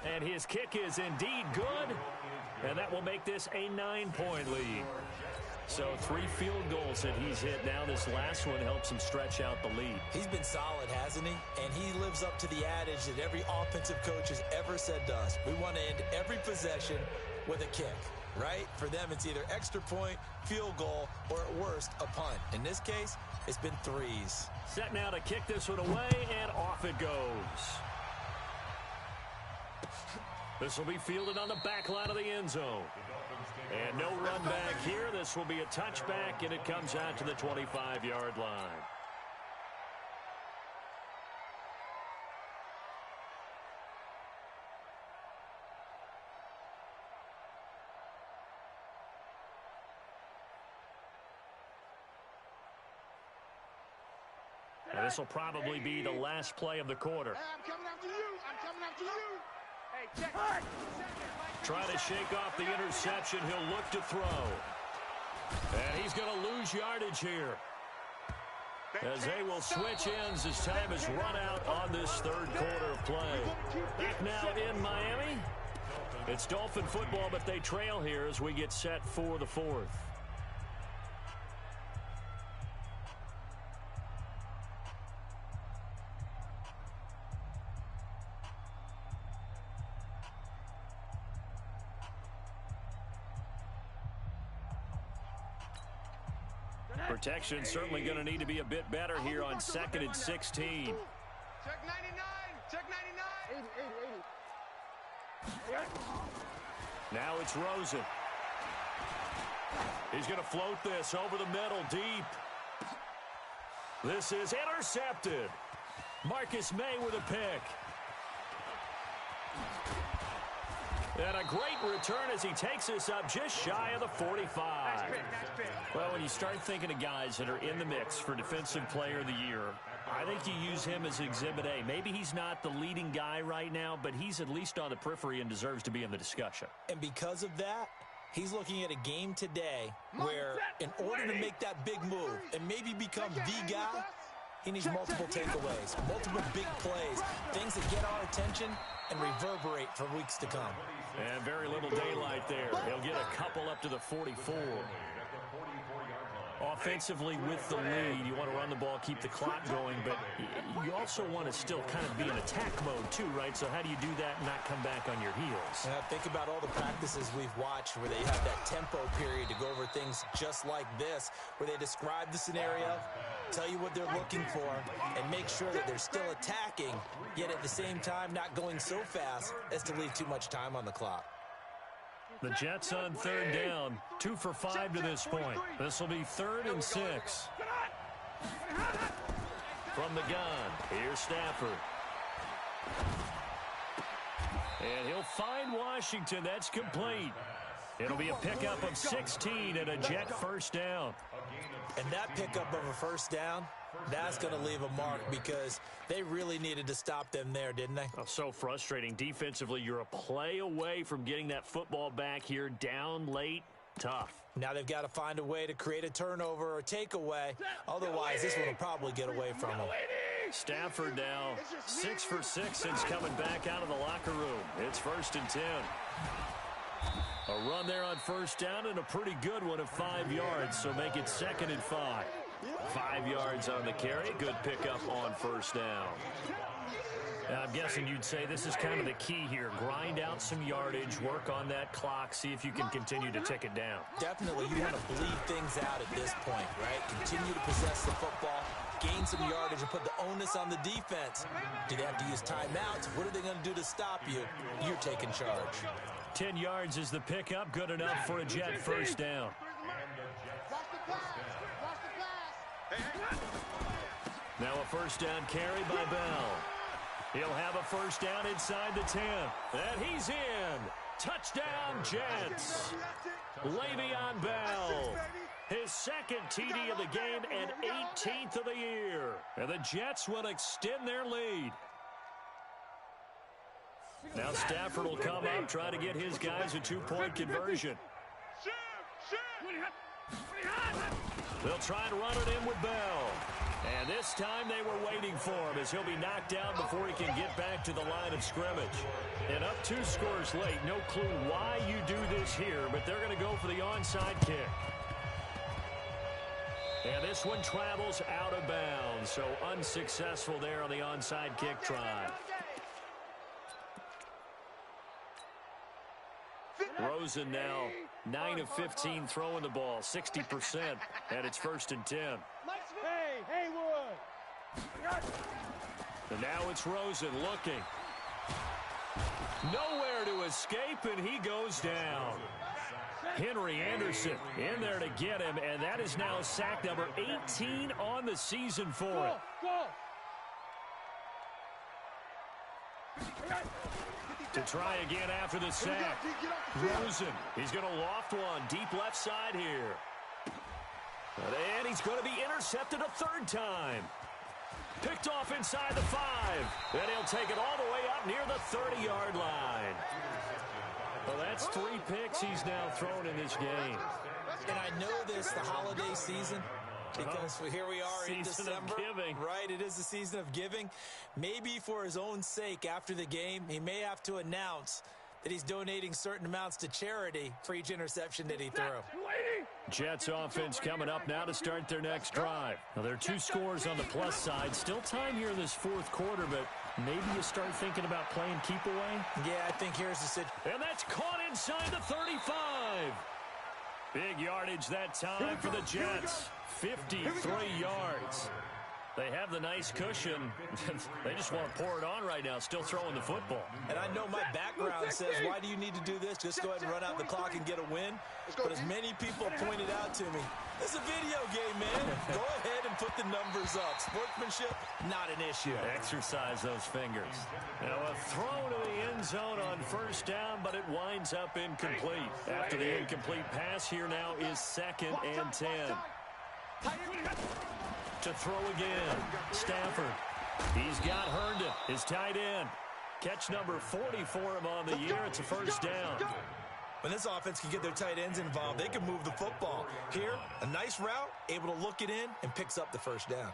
And his kick is indeed good. And that will make this a 9-point lead. So 3 field goals that he's hit now. This last one helps him stretch out the lead. He's been solid, hasn't he? And he lives up to the adage that every offensive coach has ever said to us. We want to end every possession with a kick, right? For them, it's either extra point, field goal, or at worst, a punt. In this case, it's been 3s. Set now to kick this one away, and off it goes. This will be fielded on the back line of the end zone. And no run back here. This will be a touchback, and it comes out to the 25-yard line. And this will probably be the last play of the quarter. Hey, I'm coming after you. I'm coming after you. Hey, check. Trying to shake off the interception. He'll look to throw. And he's going to lose yardage here, as they will switch ends as time is run out on this third quarter of play. Back now in Miami. It's Dolphin football, but they trail here as we get set for the fourth. Protection certainly going to need to be a bit better here on 2nd and 16. Check 99. Check 99. 80. Now it's Rosen. He's going to float this over the middle deep. This is intercepted. Marcus May with a pick. And a great return as he takes us up just shy of the 45. Nice pick. Well, when you start thinking of guys that are in the mix for Defensive Player of the Year, I think you use him as Exhibit A. Maybe he's not the leading guy right now, but he's at least on the periphery and deserves to be in the discussion. And because of that, he's looking at a game today where in order to make that big move and maybe become the guy, he needs multiple takeaways, multiple big plays, things that get our attention and reverberate for weeks to come. And very little daylight there. He'll get a couple up to the 44. Offensively with the lead, you want to run the ball, keep the clock going, but you also want to still kind of be in attack mode too, right? So how do you do that and not come back on your heels? Think about all the practices we've watched where they have that tempo period to go over things just like this, where they describe the scenario, tell you what they're looking for, and make sure that they're still attacking, yet at the same time not going so fast as to leave too much time on the clock. The Jets on 3rd down, 2 for 5 to this point. This will be 3rd and 6. From the gun, here's Stafford. And he'll find Washington. That's complete. It'll be a pickup of 16 and a Jet first down. And that pickup of a first down, that's going to leave a mark because they really needed to stop them there, didn't they? Oh, so frustrating. Defensively, you're a play away from getting that football back here. Down late, tough. Now they've got to find a way to create a turnover or takeaway. Otherwise, this one will probably get away from them. Stafford now 6 for 6 since coming back out of the locker room. It's 1st and 10. A run there on first down and a pretty good one of 5 yards, so make it 2nd and 5. 5 yards on the carry. Good pickup on first down. I'm guessing you'd say this is kind of the key here. Grind out some yardage, work on that clock, see if you can continue to tick it down. Definitely, you want to bleed things out at this point, right? Continue to possess the football, gain some yardage, and put the onus on the defense. Do they have to use timeouts? What are they going to do to stop you? You're taking charge. 10 yards is the pickup. Good enough for a Jet first down. Now a first down carry by Bell. He'll have a first down inside the 10. And he's in. Touchdown, Jets. Le'Veon Bell. His 2nd TD of the game and 18th of the year. And the Jets will extend their lead. Now Stafford will come up, try to get his guys a 2-point conversion. They'll try to run it in with Bell. And this time they were waiting for him as he'll be knocked down before he can get back to the line of scrimmage. And up 2 scores late. No clue why you do this here, but they're going to go for the onside kick. And this one travels out of bounds, so unsuccessful there on the onside kick try. Rosen now 9 of 15 throwing the ball, 60%, and it's 1st and 10. Hey, Haywood! And now it's Rosen looking. Nowhere to escape, and he goes down. Henry Anderson in there to get him, and that is now sack number 18 on the season for him. To try again after the sack. Rosen, he's going to loft one deep left side here. And he's going to be intercepted a 3rd time. Picked off inside the 5. And he'll take it all the way up near the 30-yard line. Well, that's 3 picks he's now thrown in this game. And I know this, the holiday season, because here we are in December. Of giving. Right, it is the season of giving. Maybe for his own sake after the game, he may have to announce that he's donating certain amounts to charity for each interception that he threw. Jets offense coming up now to start their next drive. Now, there are 2 scores on the plus side. Still time here in this 4th quarter, but maybe you start thinking about playing keep away. Yeah, I think here's the situation. And that's caught inside the 35. Big yardage that time for the Jets. 53 yards. They have the nice cushion. They just want to pour it on right now, still throwing the football. And I know my background says, why do you need to do this? Just go ahead and run out the clock and get a win. But as many people pointed out to me, it's a video game, man. Go ahead and put the numbers up. Sportsmanship, not an issue. Exercise those fingers. Now a throw to the end zone on 1st down, but it winds up incomplete. After the incomplete pass, here now is 2nd and 10. To throw again, Stafford. He's got Herndon, his tight end. Catch number 40 for him on the year. It's a 1st down. When this offense can get their tight ends involved, they can move the football. Here, a nice route, able to look it in, and picks up the 1st down.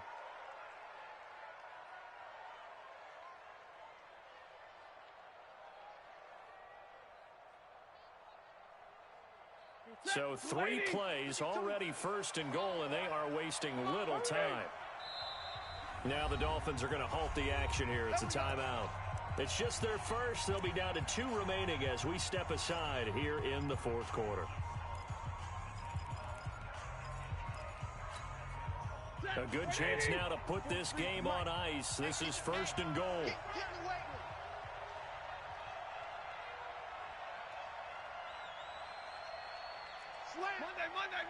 So 3 plays, already 1st and goal, and they are wasting little time. Now the Dolphins are going to halt the action here. It's a timeout. It's just their first. They'll be down to 2 remaining as we step aside here in the 4th quarter. A good chance now to put this game on ice. This is 1st and goal.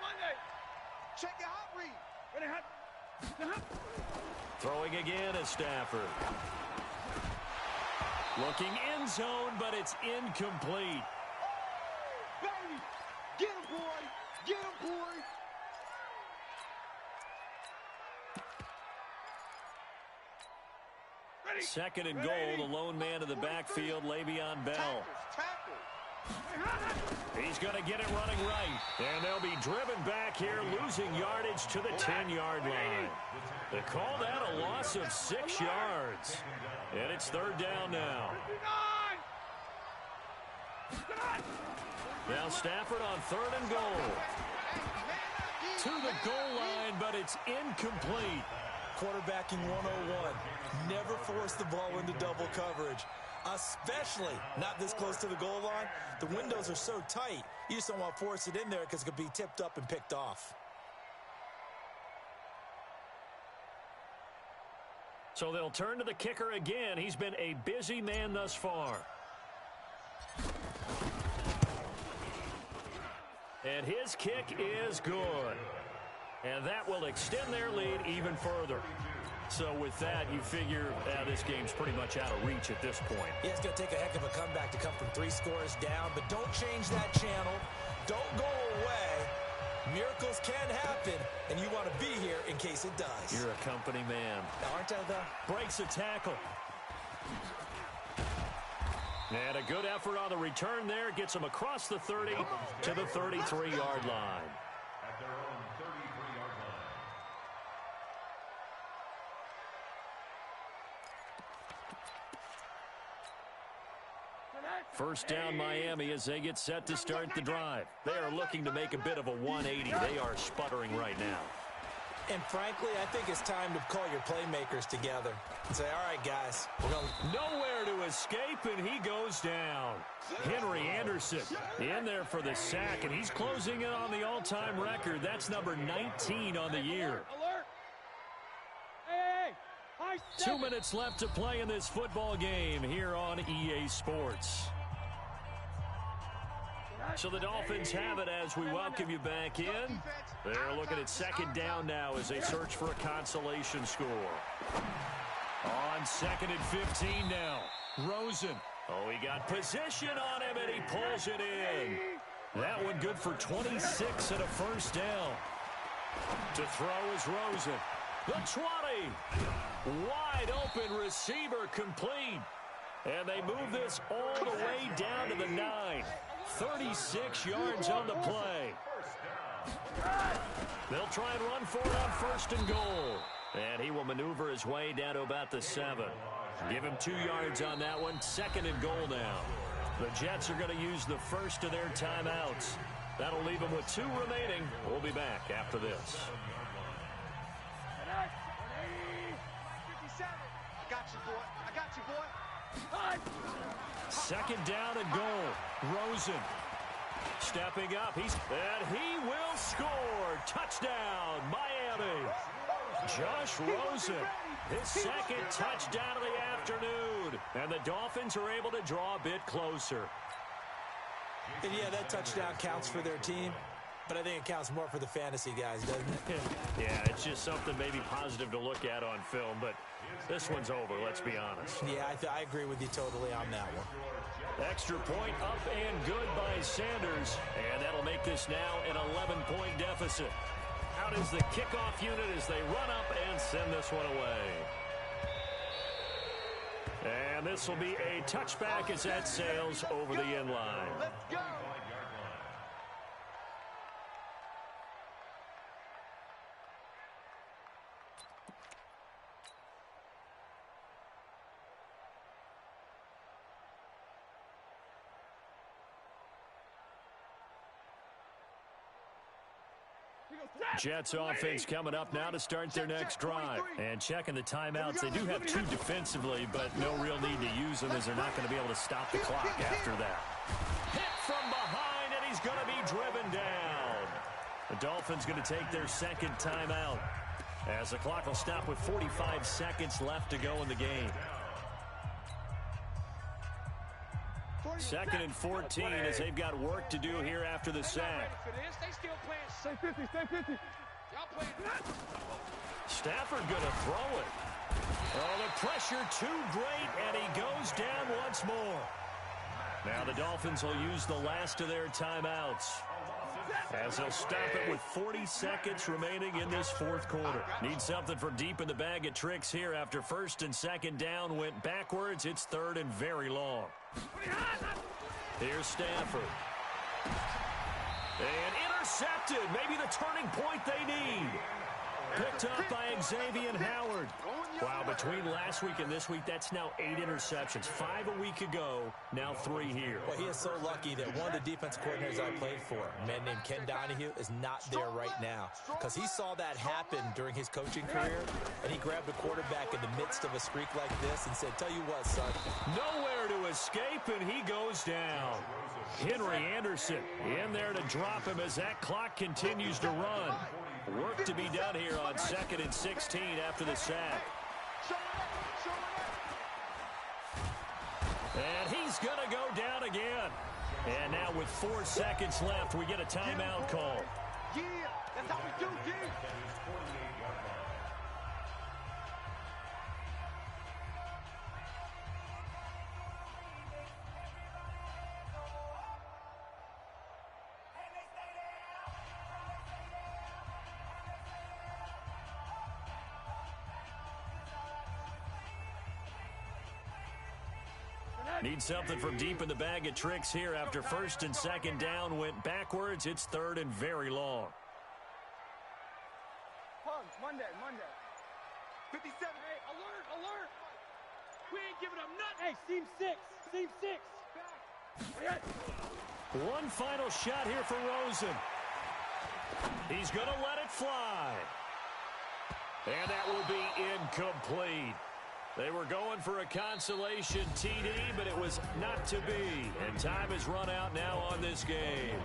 Monday. Check your hot read. Throwing again is Stafford. Looking end zone, but it's incomplete. Baby, get him, boy. Get him, boy. Ready. 2nd and goal, the lone man in the backfield, Le'Veon Bell. He's going to get it running right. And they'll be driven back here, losing yardage to the 10-yard line. They call that a loss of 6 yards. And it's 3rd down now. Now Stafford on 3rd and goal. To the goal line, but it's incomplete. Quarterbacking 101. Never force the ball into double coverage. Especially not this close to the goal line. The windows are so tight, you just don't want to force it in there because it could be tipped up and picked off. So they'll turn to the kicker again. He's been a busy man thus far. And his kick is good. And that will extend their lead even further. So with that, you figure this game's pretty much out of reach at this point. Yeah, it's going to take a heck of a comeback to come from 3 scores down, but don't change that channel. Don't go away. Miracles can happen, and you want to be here in case it does. You're a company man. Aren't I, though? Breaks a tackle. And a good effort on the return there. Gets him across the 30 to the 33-yard line. At their own 33-yard line. First down Miami as they get set to start the drive. They are looking to make a bit of a 180. They are sputtering right now. And frankly, I think it's time to call your playmakers together and say, all right, guys, we're going nowhere to escape, and he goes down. Henry Anderson in there for the sack, and he's closing in on the all-time record. That's number 19 on the year. 2 minutes left to play in this football game here on EA Sports. So the Dolphins have it as we welcome you back in. They're looking at second down now as they search for a consolation score. On 2nd and 15 now. Rosen. Oh, he got position on him, and he pulls it in. That one good for 26 and a first down. To throw is Rosen. The 20. Wide open receiver complete. And they move this all the way down to the 9. 36 yards on the play. They'll try and run for it on 1st and goal. And he will maneuver his way down to about the 7. Give him 2 yards on that one. 2nd and goal now. The Jets are going to use the first of their timeouts. That'll leave them with 2 remaining. We'll be back after this. I got you, boy. I got you, boy. 2nd down and goal. Rosen stepping up. And he will score. Touchdown, Miami. Josh Rosen, his 2nd touchdown of the afternoon. And the Dolphins are able to draw a bit closer. And yeah, that touchdown counts for their team, but I think it counts more for the fantasy guys, doesn't it? Yeah, it's just something maybe positive to look at on film, but this one's over, let's be honest. Yeah, I agree with you totally on that one. Extra point up and good by Sanders, and that'll make this now an 11-point deficit. Out is the kickoff unit as they run up and send this one away. And this will be a touchback as that sails over the end line. Let's go. Jets offense coming up now to start their next drive. And checking the timeouts. They do have 2 defensively, but no real need to use them as they're not going to be able to stop the clock after that. Hit from behind, and he's going to be driven down. The Dolphins going to take their 2nd timeout as the clock will stop with 45 seconds left to go in the game. 2nd and 14 as they've got work to do here after the sack. Stay 50, stay 50. Stafford going to throw it. Oh, the pressure too great, and he goes down once more. Now the Dolphins will use the last of their timeouts as they'll stop it with 40 seconds remaining in this 4th quarter. Need something from deep in the bag of tricks here after 1st and 2nd down went backwards. It's 3rd and very long. Here's Stafford. And intercepted. Maybe the turning point they need. Picked up by Xavier Howard. Wow, between last week and this week, that's now 8 interceptions. 5 a week ago, now 3 here. Well, he is so lucky that one of the defense coordinators I played for, a man named Ken Donahue, is not there right now. Because he saw that happen during his coaching career, and he grabbed a quarterback in the midst of a streak like this and said, tell you what, son. Nowhere to escape, and he goes down. Henry Anderson in there to drop him as that clock continues to run. Work to be done here on 2nd and 16 after the sack. And he's going to go down again. And now with 4 seconds left, we get a timeout call. Yeah, that's how we do, D. Need something from deep in the bag of tricks here after 1st and 2nd down went backwards. It's 3rd and very long. Monday. 57. Hey, alert. We ain't giving up nothing. Hey, seam six. Seam six. One final shot here for Rosen. He's going to let it fly. And that will be incomplete. They were going for a consolation TD, but it was not to be. And time has run out now on this game.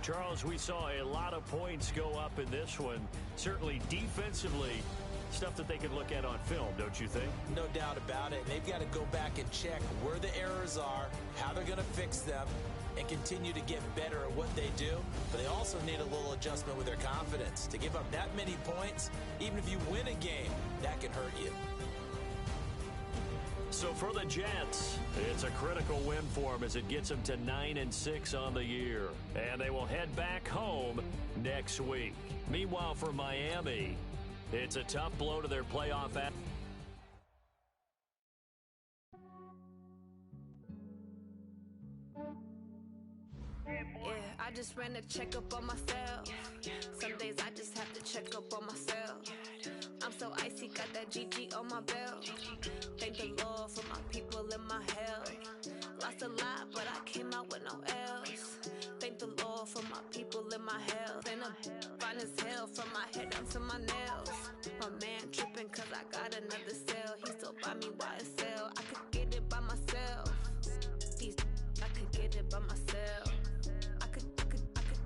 Charles, we saw a lot of points go up in this one. Certainly defensively, stuff that they can look at on film, don't you think? No doubt about it. They've got to go back and check where the errors are, how they're going to fix them, and continue to get better at what they do. But they also need a little adjustment with their confidence. To give up that many points, even if you win a game, that can hurt you. So for the Jets, it's a critical win for them as it gets them to 9-6 on the year. And they will head back home next week. Meanwhile, for Miami, it's a tough blow to their playoff act. Yeah, I just ran a checkup on myself. Some days I just have to check up on myself. I'm so icy, got that GG on my belt. Thank the Lord for my people and my health. Lost a lot, but I came out with no else. Thank the Lord for my people and my health. And I'm fine as hell from my head down to my nails. My man tripping cause I got another cell. He still buy me YSL. I could get it by myself. These I could get it by myself. I could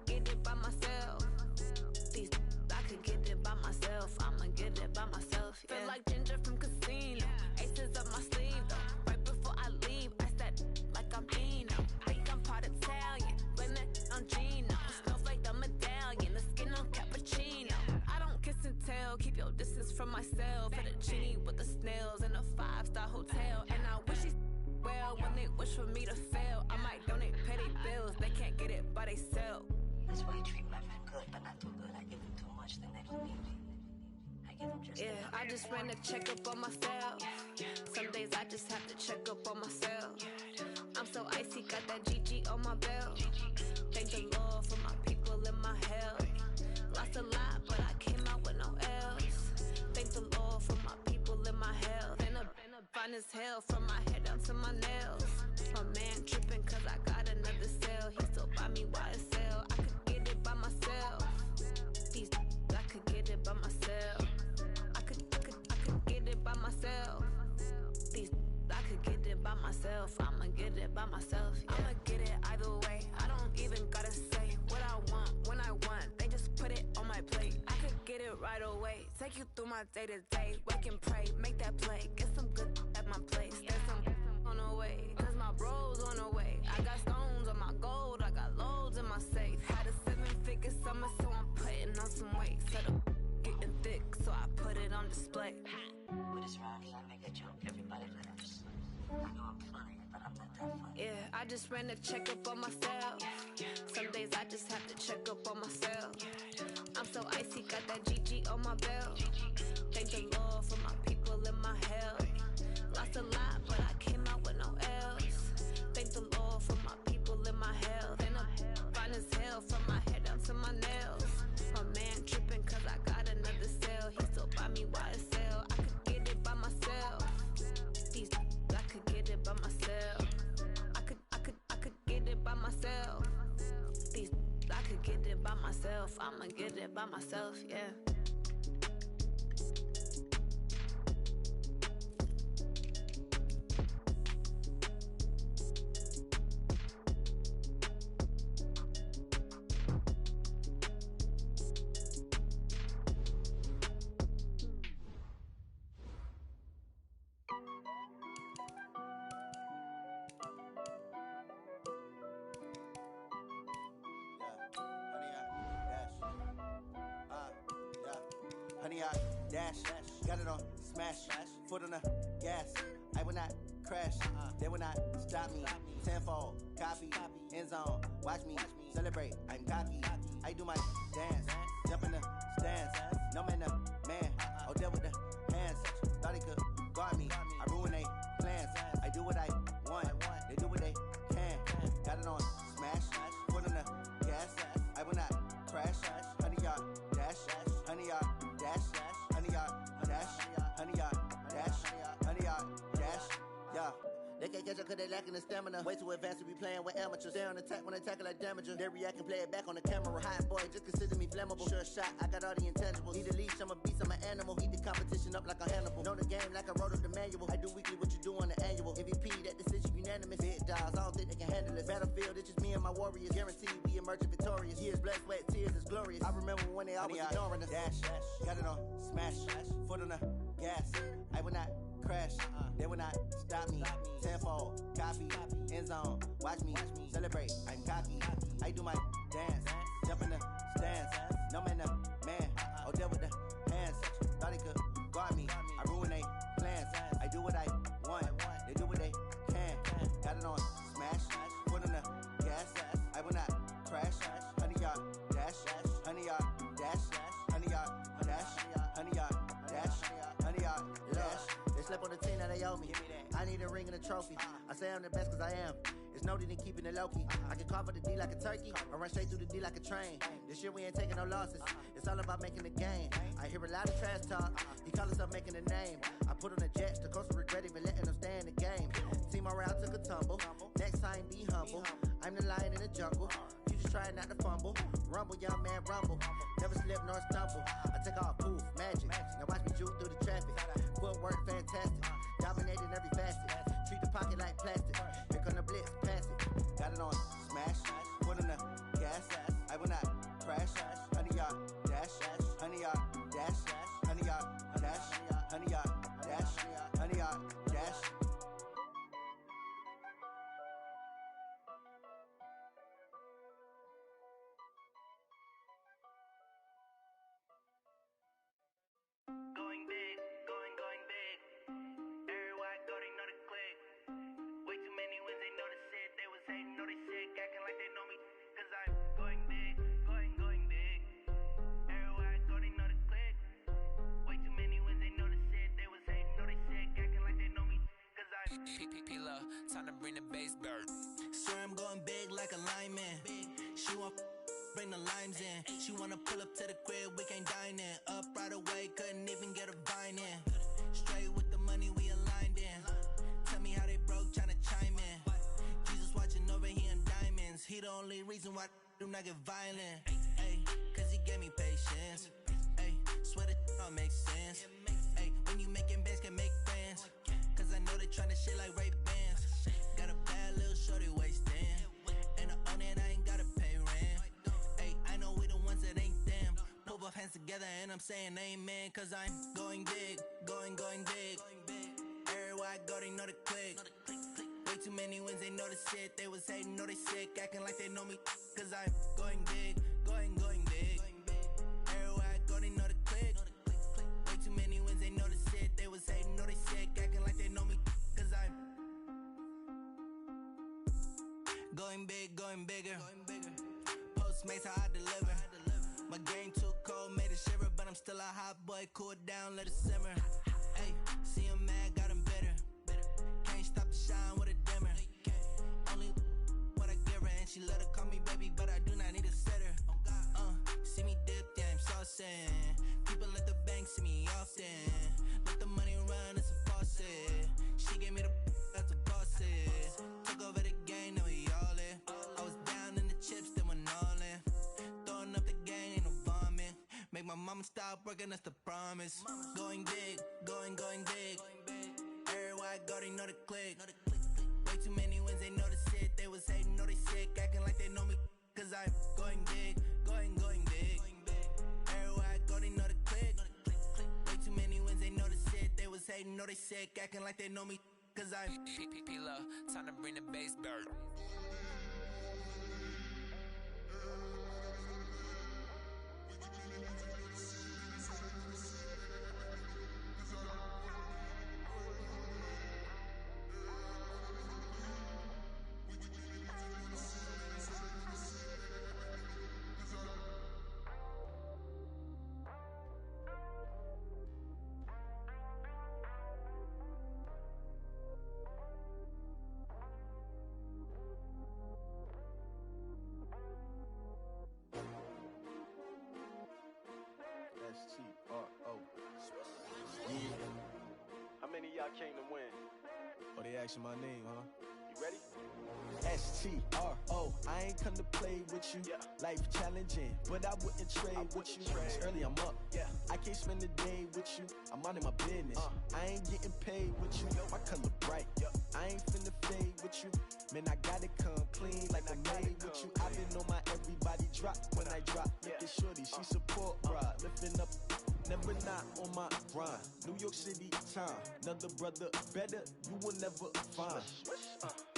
get it by myself. These I could get it by myself. I'ma get it by myself. Yeah. Feel like Ginger from Casino. Aces up my sleeve though. Right before I leave, I said like I'm Eno. Think I'm part Italian. Blame that on Gino. Snowflake the medallion. The skin on cappuccino. I don't kiss and tell. Keep your distance from myself. Fettuccine with the snails in a 5-star hotel. And I wish he's well when they wish for me to fail. I might donate petty bills. They can't get it by they sell. That's why you treat my friend good, but not too good. I give them too much, then they don't need me. I give them just yeah, I just ran a checkup on myself. Some days I just have to check up on myself. I'm so icy, got that GG on my belt. Thank the Lord for my people and my health. Lost a lot, but I came out with no else. Thank the Lord for my people and my health. And I'm fine as hell from my head down to my nails. My man tripping cause I got another cell. He still buy me YSL. I could get it by myself. These I could get it by myself. I could get it by myself. These I could get it by myself. I'ma get it by myself. Yeah. I'ma get it either way. I don't even gotta say what I want when I want. They just put it on my plate. I could get it right away. Take you through my day to day. Wake and pray, make that play. Get some good at my place. There's some on the way. Cause my bros on the way. I got stones on my gold. I got loads in my safe. Had a 7-figure summer, so I'm putting on some weight. Set up getting thick, so I put it on display. with this round, I make a joke. Everybody laughs. I know I'm funny, but I'm not that funny. Yeah, I just ran a checkup on myself. Some days I just have to check up on myself. I'm so icy, got that GG on my belt. Thank the Lord for my people and my health. Lost a lot, but I came out with no else. Thank the Lord for my people and my health. And I'm fine as hell from my head down to my nails. My man tripping cause I got another cell. He still buy me YSL. I could get it by myself. These I could get it by myself. I could get it by myself. These I could get it by myself. I'ma get it by myself, yeah. Honey, I dash, got it on smash, foot on the gas. I will not crash, they will not stop me. Tenfold, copy, end zone, watch me celebrate. I'm cocky, I do my dance, jump in the stands. No man, the man, oh deal with the hands. Thought he could guard me, I ruin they plans. I do what I want, they do what they can. Got it on smash, foot on the gas. I will not crash, honey, y'all dash, honey, y'all dash, honey, y'all dash, honey, y'all dash, honey, y'all can't catch up cause they lacking the stamina. Way too advanced to be playing with amateurs. Stay on attack when I tackle like damager. They react and play it back on the camera. Hot boy, just consider me flammable. Sure shot, I got all the intangibles. Need a leash, I'm a beast, I'm an animal. Eat the competition up like a Hannibal. Know the game like I wrote up the manual. I do weekly what you do on the annual. MVP, that decision unanimous. Big dogs, I don't think they can handle it. Battlefield, it's just me and my warriors. Guaranteed we emerging victorious. Years, blood, sweat, tears, it's glorious. I remember when they always ignoring us. Dash, got it on, smash, foot on the gas. I will not crash, they will not stop me. Tenfold, copy, end zone, watch me celebrate. I'm cocky, I do my dance, jump in the stands. No man, the man, oh, deal with the hands. Thought he could guard me, I ruin they plans. I do what I want, they do what they can. Got it on, smash, foot on the gas. I will not crash, 100 yard dash, 100 yard dash, 100 yard dash, 100 yard dash, 100 yard dash. They slept on the team that they owe me. I need a ring and a trophy. I say I'm the best cause I am. It's no need in keeping it low-key. I can carve up the D like a turkey or run straight through the D like a train. This year we ain't taking no losses. It's all about making the game. I hear a lot of trash talk. He call himself making a name. I put on the Jets. The coach will regret even letting them stay in the game. Team morale took a tumble. Next time be humble. I'm the lion in the jungle. You just try not to fumble. Rumble, young man, rumble. Never slip nor stumble. I take off, poof, magic. Now watch me juke through the traffic. Footwork fantastic. Dominating every facet. Treat the pocket like plastic. Here come the blitz, pass it. Got it on, smash. Foot on the gas. I will not crash. 100 yard dash. 100 yard dash. 100 yard dash. 100 yard dash. 100 yard dash. Going big, going big. Everywhere I go, they know the click. Way too many wins, they know the shit. They was hating, know they sick, acting like they know me. Cause I'm going big, going big. Everywhere I go, they know the click. Way too many wins, they know the shit. They was hating, know they sick, acting like they know me. Cause I'm P-P-P-Lo, time to bring the bass bird. Swear I'm going big like a lineman. She want bring the limes in. She wanna pull up to the crib, we can't dine in. Up right away, couldn't even get a vine in. Straight with the money, we aligned in. Tell me how they broke, tryna chime in. Jesus watching over here in diamonds. He the only reason why I do not get violent. Ay, cause he gave me patience. Ay, swear that all makes sense. Ay, when you making bands, can make friends. Cause I know they tryna shit like Ray-Bans. Got a bad little shorty wasting. And I own it, I ain't gotta pay rent. Ay, I know we the ones that ain't them. Put both hands together and I'm saying amen. Cause I'm going big, going big. Everywhere I go, they know the click. Way too many wins, they know the shit. They was hating, know they sick, acting like they know me. Cause I'm going big, going big. Everywhere I go, they know the click. Way too many wins, they know the shit. They was hating, know they sick, acting like they know me. Cause I'm going big, going bigger. Postmates how I deliver. My game too cold, made it shiver, but I'm still a hot boy. Cool it down, let it simmer. Hey, see him mad, got him bitter. Can't stop the shine with a dimmer. Only what I give her, and she let her call me baby, but I do not need a sitter. See me dip, yeah, I'm saucing. People at the bank see me often. Let the money run, it's a faucet. She gave me the that's a faucet. Took over the game, now we all in. I was down in the chips, then went all in. Throwing up the gang, ain't no vomit. Make my mama stop working, that's the promise. Going big, going big. Everywhere I go, they know the click. Way too many wins, they know the shit. They was hating, know they sick, acting like they know me. Cause I'm going big, going big. Everywhere I go, they know the click. Way too many wins, they know the shit. They was hating, know they sick, acting like they know me. Cause I'm P-P-P-Lo, time to bring the bass bird. How many of y'all came to win? Oh, they asking my name, huh? You ready? STRO, I ain't come to play with you. Life challenging, but I wouldn't trade with you. It's early, I'm up. I can't spend the day with you. I'm minding my business. I ain't getting paid with you. My color bright. I ain't finna fade with you. Man, I gotta come clean like I made with you. I been on my everybody drop when I drop. Look at shorty, she support broad. Lifting up, never not on my grind. New York City time, another brother better, you will never find.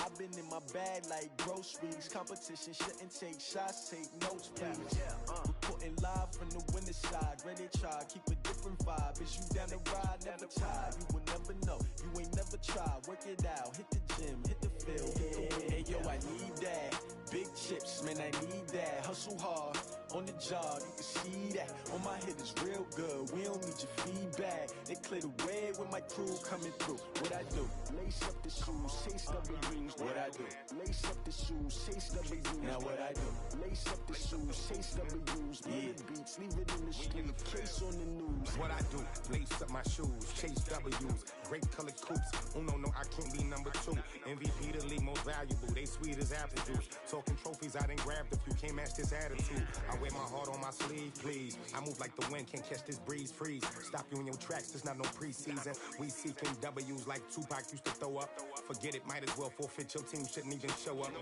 I've been in my bag like groceries. Competition shouldn't take shots, take notes, please. Reporting live from the winter side. Ready to try, keep a different vibe. Is you down the ride, never tired. You will never know, you ain't never tried. Work it out, hit the gym, hit the field, hit the wind. Hey yo, I need that. Big chips, man, I need that. Hustle hard, on the job, you can see that. On my hit is real good, we don't need your feedback. They clear the way with my crew coming through. What I do? Lace up the shoes, chase W's. What I do? Lace up the shoes, chase W's. Now what I do? Lace up the shoes, chase W's. Million beats, leave it in the street, case on the news. What I do? Lace up my shoes, chase W's. Great colored coops. Oh no, I can't be number 2. MVP the league most valuable. They sweet as apple juice. Talking trophies, I done grabbed a few. Can't match this attitude. I wear my heart on my sleeve, please. I move like the wind, can't catch this breeze, freeze. Stop you in your tracks, there's not no preseason. We seeking W's like Tupac used to throw up. Forget it, might as well forfeit. Your team shouldn't even show up.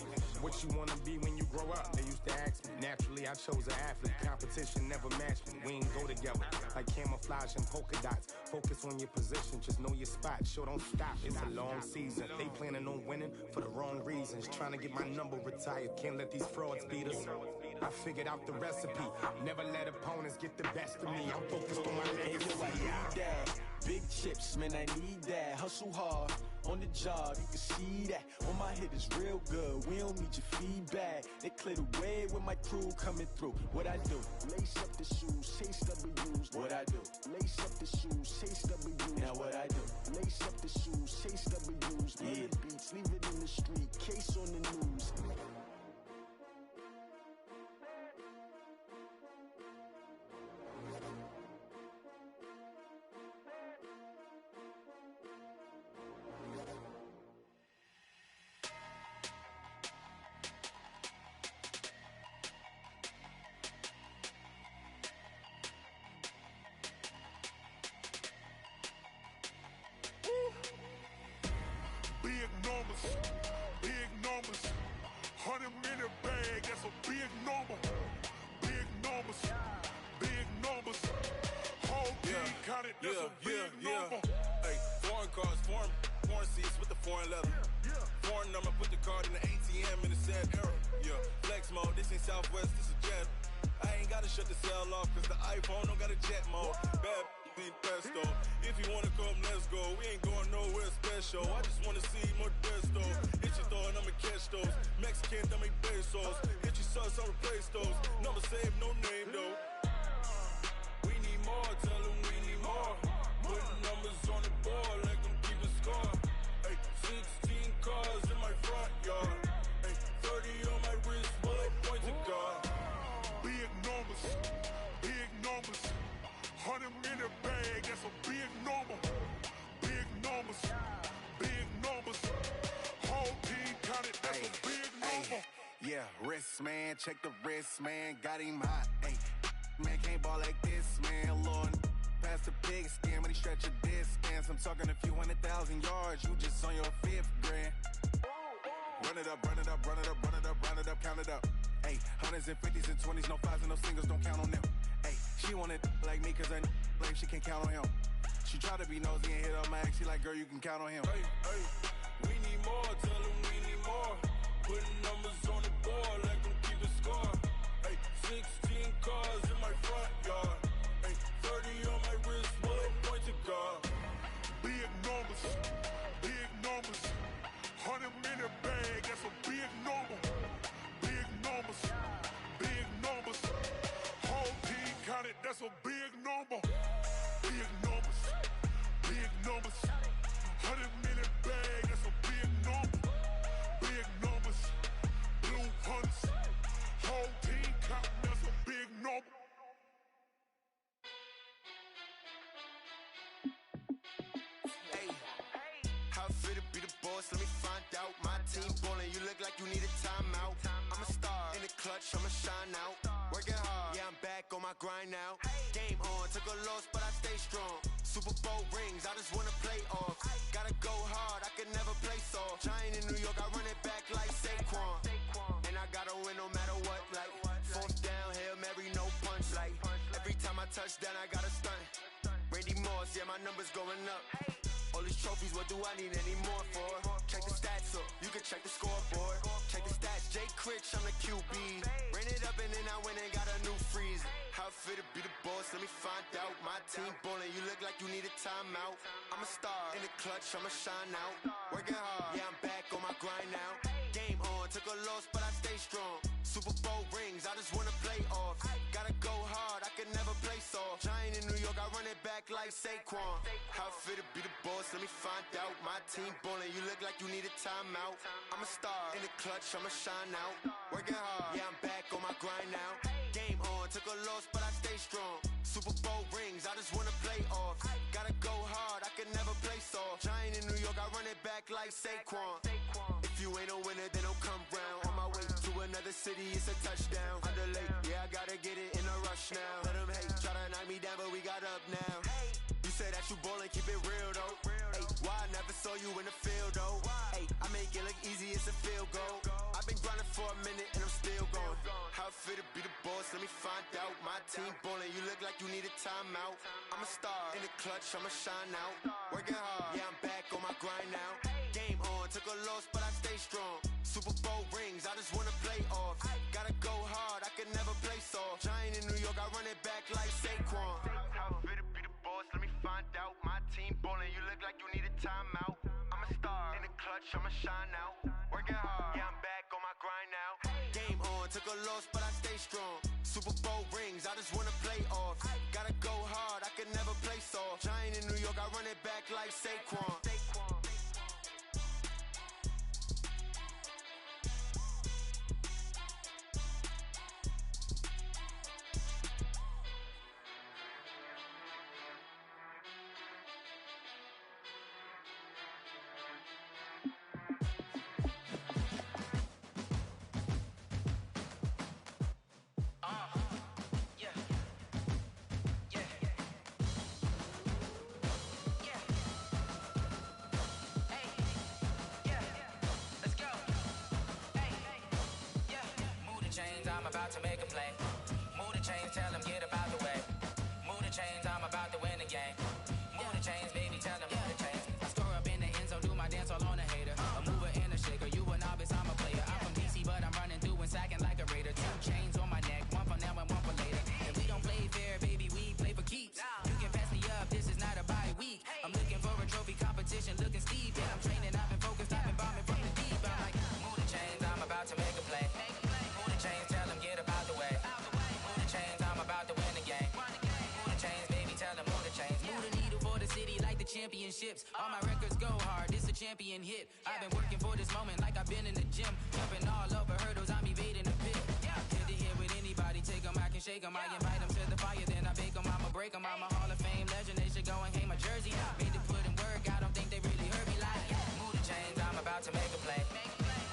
What you wanna be when you grow up? They used to ask me. Naturally, I chose an athlete. Competition never matched me. We ain't go together like camouflage and polka dots. Focus on your position, just know your spot. Sure, don't stop. It's a long season. They planning on winning for the wrong reasons. Trying to get my number retired. Can't let these frauds beat us. I figured out the recipe. Never let opponents get the best of me. I'm focused on my legacy. I need that. Big chips, man, I need that. Hustle hard, on the job, you can see that. On my hit is real good, we don't need your feedback. They clear the way with my crew coming through. What I do? Lace up the shoes, chase W's. What I do? Lace up the shoes, chase W's. Now what I do? Lace up the shoes, chase W's. Million beats, leave it in the street, case on the news. Big numbers, 100 minute bag, that's a big number. Big numbers, big numbers. Whole team counted, that's a big number. Hey, foreign cars, foreign seats with the foreign leather. Foreign number, put the card in the ATM in the sad era. Yeah, flex mode, this ain't Southwest, this is jet. I ain't gotta shut the cell off, cause the iPhone don't got a jet mode. Bad need pesto. If you wanna come, let's go. We ain't going nowhere special. I just wanna see more desto. Hit your throw and I'ma catch those. Mexican, dummy pesos. Hit your sauce, I'll replace those. Number save, no name though. We need more, tell them we need more. Putting numbers on the board, like them keep a score. Hey, 16 cars in my front yard. Hey, 30 on my wrist, bullet point to God. Big numbers, big numbers. 100 minute bag, that's a big number. Big numbers, big numbers. Whole team counted, that's a big number. Yeah, wrist man, check the wrist man, got him hot. Ay, man can't ball like this, man. Lord, past the big skin when he stretch a distance. I'm talking a few 100,000 yards, you just on your 5th grand. Run it up, run it up, run it up, run it up, run it up, count it up. Ay, hundreds and 50s and 20s, no 5s and no singles, don't count on them. Ay, she wanted like me cause her like she can't count on him. She tried to be nosy and hit up my ex, she like, girl, you can count on him. Hey, hey, we need more, tell them we need more. Putting numbers on the board, like them keep a score. Hey, 16 cars in my front yard. Hey, 30 on my wrist, bullet point to God. Big numbers, big numbers. 100 minute bag, that's a big number. Big numbers, big numbers. Whole team counted, that's a big number. Big numbers, big numbers. 100 minute bag, that's a big number. Big numbers, blue hunts. Whole team counting, that's a big number. Hey, how fit to be the boss, let me find out. My team ballin', you look like you need a timeout. I'm a star, in the clutch, I'ma shine out. Working hard, yeah, I'm back on my grind now. Game on, took a loss, but I stay strong. Super Bowl rings, I just wanna play off. Gotta go hard, I can never play soft. Giant in New York, I run it back like Saquon. And I gotta win no matter what, like fourth down, Hail Mary, no punch. Like every time I touch down, I gotta stunt. Randy Moss, yeah, my numbers going up. All these trophies, what do I need any more for? Check the stats up, you can check the scoreboard. Check the stats, Jay Critch, I'm the QB. Ran it up and then I went and got a new freeze. How fit to be the boss, let me find out. My team ballin', you look like you need a timeout. I'm a star, in the clutch, I'ma shine out. Working hard, yeah, I'm back on my grind now. Game on, took a loss, but I stay strong. Super Bowl rings, I just wanna play off. Gotta go hard, I can never play soft. Giant in New York, I run it back like Saquon. How fit to be the boss, let me find out. My team ballin', you look like you need a timeout. I'm a star, in the clutch, I'ma shine out. Working hard, yeah, I'm back on my grind now. Game on, took a loss, but I stay strong. Super Bowl rings, I just wanna play off. Gotta go hard, I can never play soft. Giant in New York, I run it back like Saquon. If you ain't a winner, then don't come round. On my way to another city, it's a touchdown. Underlay, yeah, I gotta get it in a rush now. Let them hate, try to knock me down, but we got up now. You say that you ballin', keep it real though. Hey, why I never saw you in the field though? Hey, I make it look easy, it's a field goal. I've been grinding for a minute and I'm still going. How fit to be the boss, let me find out. My team ballin', you look like you need a timeout. I'm a star, in the clutch, I'ma shine out. Working hard, yeah, I'm back on my grind now. Game on, took a loss, but I stay strong. Super Bowl rings, I just wanna play off. Gotta go hard, I can never play soft. Giant in New York, I run it back like Saquon. How fit to be the boss, let me find out. My team ballin', you look like you need a timeout. I'm a star, in the clutch, I'ma shine out. Working hard, yeah, I'm back on my grind now. Game on, took a loss, but I stay strong. Super Bowl rings, I just wanna play off. Gotta go hard, I can never play soft. Giant in New York, I run it back like Saquon. I'm about to make a play. Move the chains, tell them get up out the way. Move the chains, I'm about to win the game. Move the chains, baby, tell them move the chains. I score up in the end zone, do my dance all on a hater. A mover and a shaker, you a novice, I'm a player. I'm from DC, but I'm running through and sacking like a raider. 2 chains on my neck, one for now and one for later. And we don't play fair, baby, we play for keeps. You can pass me up, this is not a bye week. I'm looking for a trophy competition, looking steep. And I'm training, I've been focused, I've been bombing from the deep. I'm like, move the chains, I'm about to make a play. Move the chains, tell them get up out the way. Move the chains, I'm about to win the game. Move the chains, baby, tell them move the chains. Move the needle for the city like the championships. All my records go hard, this a champion hit. I've been working for this moment like I've been in the gym. Jumping all over hurdles, I'm evading the pit. Good to hear with anybody, take them, I can shake them. I invite them to the fire, then I bake them, I'ma break them. I'm a Hall of Fame legend, they should go and hang my jersey. Made to put in work, I don't think they really heard me like. Move the chains, I'm about to make a play.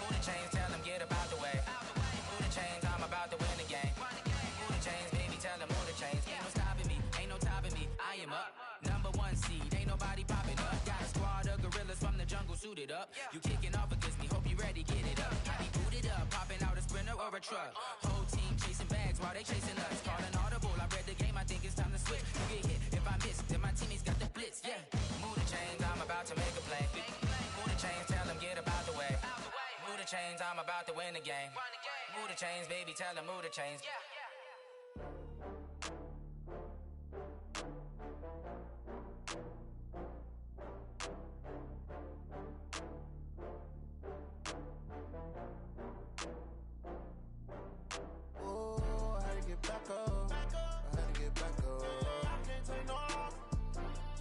Move the chains, tell them get up out the way. Move the chains, I'm about to win the game. Move the chains, baby, tell them move the chains. Ain't no stopping me, ain't no topping me. I am up, #1 seed, ain't nobody popping up. Got a squad of gorillas from the jungle suited up. You kicking off against me, hope you ready, get it up. I be booted up, popping out a Sprinter or a truck. Whole team chasing bags while they chasing us. Call an audible, I read the game, I think it's time to switch. You get hit, if I miss, then my teammates got the blitz, yeah. Move the chains, I'm about to make a play. Move the chains, tell them get up out the way. Move the chains, I'm about to win the game. Move the chains, baby, tell them move the chains. Back up. I had to get back up. I can't take no loss.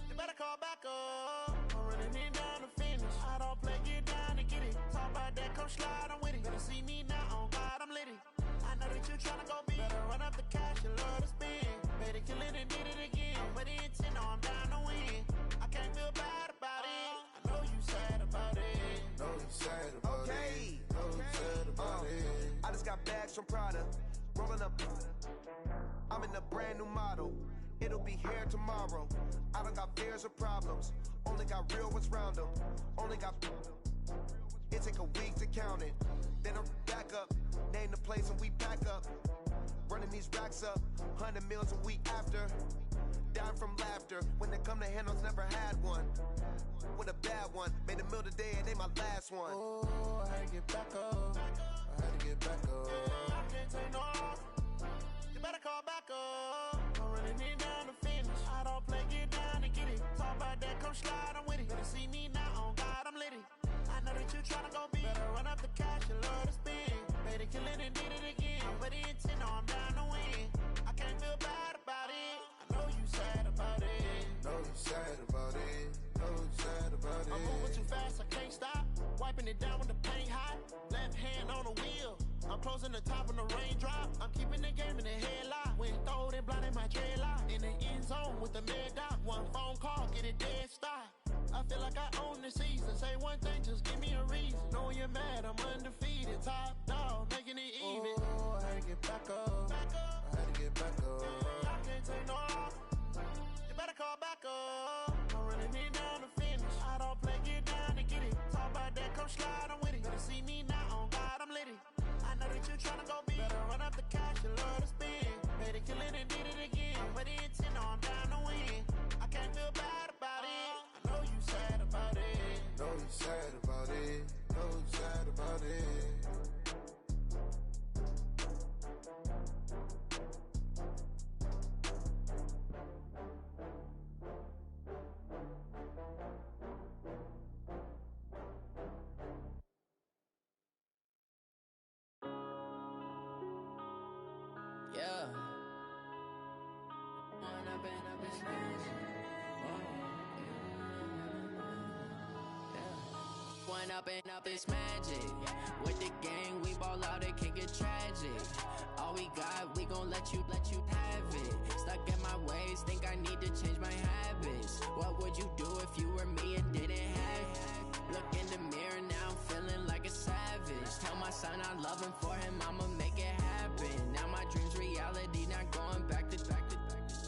You better call back up. I'm running it down to finish. I don't play, get down to get it. Talk about that, come slide, I'm with it. Better see me now, on God, I'm lit it. I know that you tryna go big. Better run up the cash, you love to spend. Better kill it and did it again. I'm with the intent, no, I'm down to win. I can't feel bad about it. I know you sad about it. cash from Prada. Rolling up. I'm in a brand new model. It'll be here tomorrow. I don't got fears or problems. Only got real ones round them. Only got. It take a week to count it. Then I'm back up. Name the place and we pack up. Running these racks up. 100 meals a week after. Dying from laughter. When they come to handles, never had one. With a bad one. Made a meal today and they my last one. Oh, I had to get back up. I had to get back up. I can't take no off. You better call back up. I'm running it down to finish. I don't play, get down and get it. Talk about that, come slide, I'm with it. Better see me now, on God, I'm litty. I know that you tryna go big. Better run up the cash, you love to spend. Made it, kill it, and did it again. But the intent, no, I'm down to win. I can't feel bad about it. I know you sad about it. Know you sad about it. Know you sad about it. I'm moving too fast, I can't stop. Wiping it down with the paint hot. Left hand on the wheel. I'm closing the top on the raindrop. I'm keeping the game in the headlock. When throwed and blinded my dreadlock. In the end zone with the mad dot. One phone call, get it dead stop. I feel like I own the season. Say one thing, just give me a reason. Knowing you're mad, I'm undefeated. Top dog, making it even. Oh, I had to get back up. I had to get back up. I can't take no off. You better call back up. I'm running it down to finish. I don't play, get down and get it. Talk about that, come slide, I'm with it. Better see me now, on God, I'm litty. I know that you tryna go big. Better run up the cash, you love to spend. Made it, kill it, and did it again. But the intent, no, I'm down to win. I can't feel bad about it. I know you sad about it. Know you sad about it. Know you sad about it. Yeah. Wanna bend up his hands. One up and up is magic. With the gang, we ball out, it can get tragic. All we got, we gon' let you have it. Stuck in my ways, think I need to change my habits. What would you do if you were me and didn't have it? Look in the mirror now, I'm feeling like a savage. Tell my son I love him, for him I'ma make it happen. Now my dreams reality, not going back to.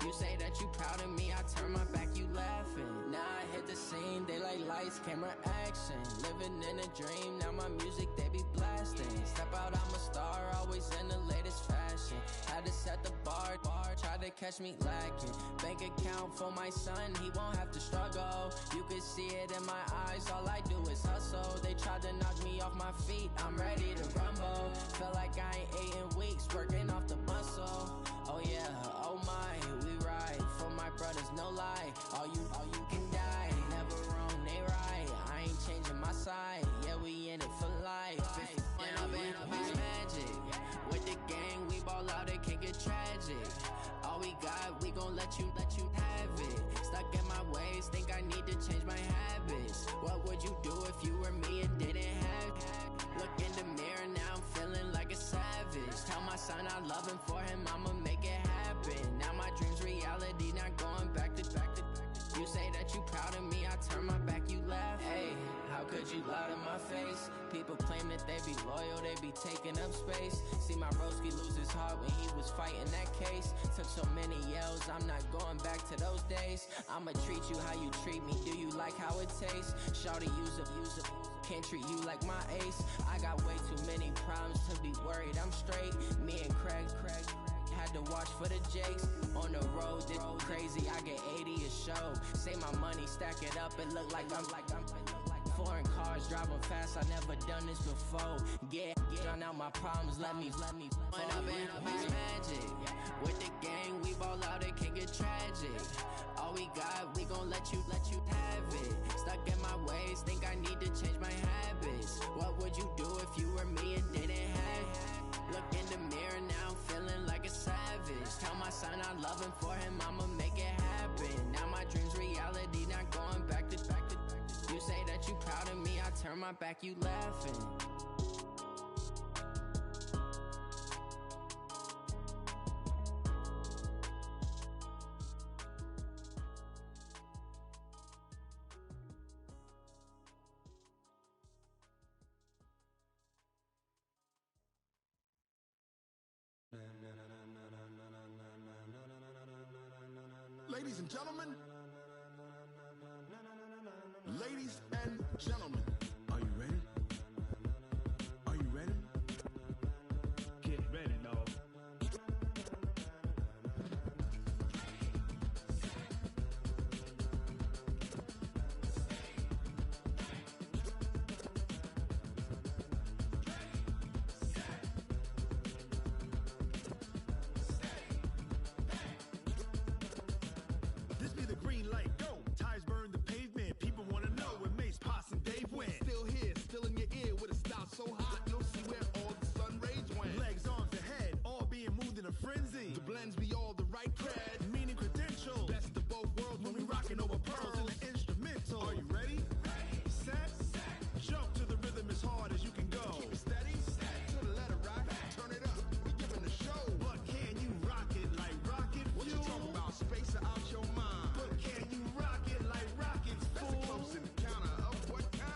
You say that you proud of me, I turn my back, you laughing. Now I hit the scene, they like lights, camera, action. Living in a dream, now my music, they be blasting. Step out, I'm a star, always in the latest fashion. Had to set the bar, try to catch me lacking. Bank account for my son, he won't have to struggle. You can see it in my eyes, all I do is hustle. They tried to knock me off my feet, I'm ready to rumble. Feel like I ain't ate in weeks, working off the muscle. Oh yeah, oh my, we ride for my brothers, no lie. All you can die, never wrong, they right. I ain't changing my side, yeah, we in it for life. It's magic. With the gang, we ball out, it can get tragic. All we got, we gon' let you have it. Stuck in my ways, think I need to change my habits. What would you do if you were me and didn't have it? Look in the mirror now, I'm feeling like a savage. Tell my son I love him, for him I'ma make it happen. Now my dreams reality, not going back to. You say that you proud of me, I turn my back, you laugh. Hey, how could you lie to my face? People claim that they be loyal, they be taking up space. See my broski lose his heart when he was fighting that case. Took so many yells, I'm not going back to those days. I'ma treat you how you treat me, do you like how it tastes? Shawty, use up, can't treat you like my ace. I got way too many problems to be worried, I'm straight. Me and Craig had to watch for the Jakes. On the road, this crazy, I get 80 a show. Say my money, stack it up, it look like I'm foreign cars, driving fast, I never done this before. Drown out my problems, let me One up and up is magic. With the gang, we ball out, it can get tragic. All we got, we gon' let you have it. Stuck in my ways, think I need to change my habits. What would you do if you were me and didn't have it? Look in the mirror now, I'm feeling like a savage. Tell my son I love him, for him I'ma make it happen. Now my dreams reality, not going back to. You say that you proud of me, I turn my back, you laughing. Ladies and gentlemen. Ladies and gentlemen. Are you ready? Are you ready? Get ready, dog. This be the green light, go. Tires burn the pavement. People wanna know when Mace, Potts, and Dave went. Still here, still in your ear with a style so hot, you'll see where all the sun rays went. Legs, arms, the head, all being moved in a frenzy. The blends be all the right cred, meaning credentials. Best of both worlds when we rockin' over pearls in the instrumental. Are you ready? Set, jump to the rhythm as hard as you can go. Keep it steady, to the letter right. Turn it up, we giving the show. But can you rock it like rocket fuel? What you talking about? Space out your mind. But can you rock it like rockets, fool? That's a close encounter of what kind?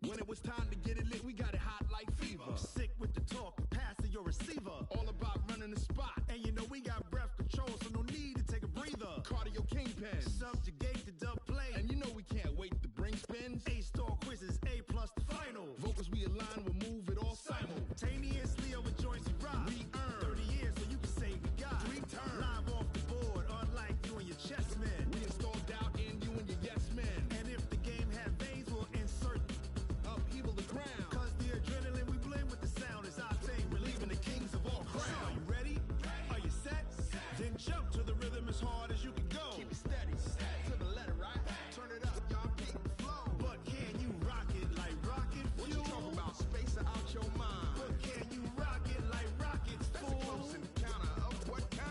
When it was time to get it lit, we got it hot like fever. Sick with the talk, pass to your receiver. All about running the spot. And you know we got breath control, so no need to take a breather. Cardio kingpin, subjugate the dub play. And you know we can't wait to bring spins. A-star quizzes, A+ the final. Vocals we align, we'll move it all simultaneously over joints we rock. We earn 30 years, so you can say we got 3 turns. Live off the board, unlike you and your chess men. We install doubt in you and your yes men. And if the game had veins, we'll insert upheaval the ground. Cause the adrenaline we blend with the sound is our thing. Relieving the kings of all crowns. Are you ready? Are you set? Then jump to the rhythm as hard as you can go. Keep it steady, to the letter right. Turn it up, y'all beat the flow. But can you rock it like rocket fuel? What you talking about? Space out your mind. But can you rock it like rockets, fool? That's a close encounter of what kind?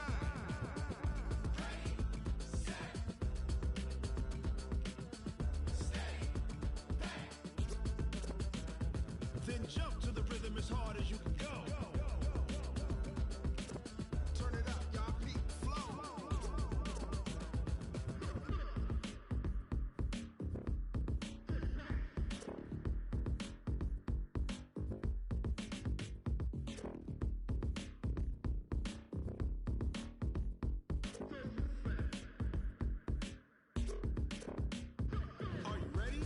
Then jump to the rhythm as hard as you can go. Turn it up, y'all beat the flow. Are you ready?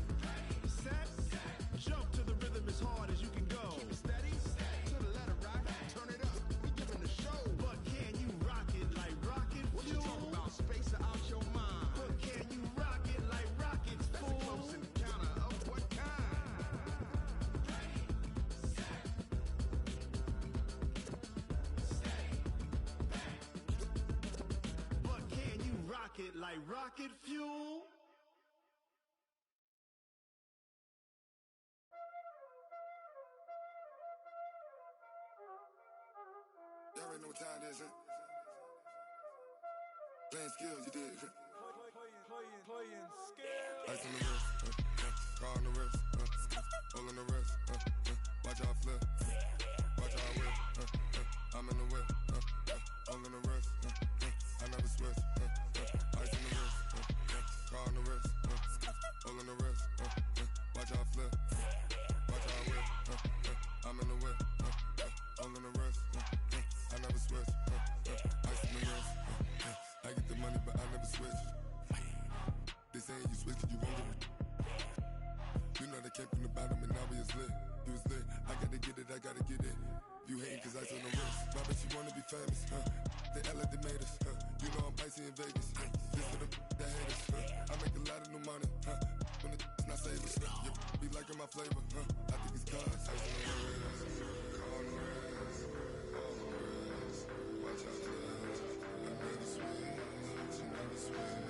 Set, jump to the rhythm as hard as you can go. Keep it steady, to the letter right. Turn it up, we giving the show. But can you rock it like rocket fuel? What you talking about? Space out your mind. But can you rock it like rockets, fool? That's a close encounter of what kind? But can you rock it like rocket fuel? Y'all already know what time it is, huh? Playing skills, you did. Playing skills. Ice on the wrist, car on the wrist, hole in the wrist, watch out flip, watch out whip, I'm in the whip, hole in the wrist, I never switch, ice on the wrist, car on the wrist, hole in the wrist, watch out flip, watch out whip, I'm in the whip, hole in the wrist, I never switch, ice on the wrist, I get the money but I never switch. They saying you switch, you won't get it. You know they came from the bottom and now we is lit. You was lit, I gotta get it, I gotta get it. You hating cause I on the wrist. My bitch, you wanna be famous, They LA, they made us, You know I'm icy in Vegas, This for the that hate us, I make a lot of new money, When the not savers, You be liking my flavor, I think it's cause ice on the wrist, on the wrist, on the wrist. Watch out, I never switch, I never switch.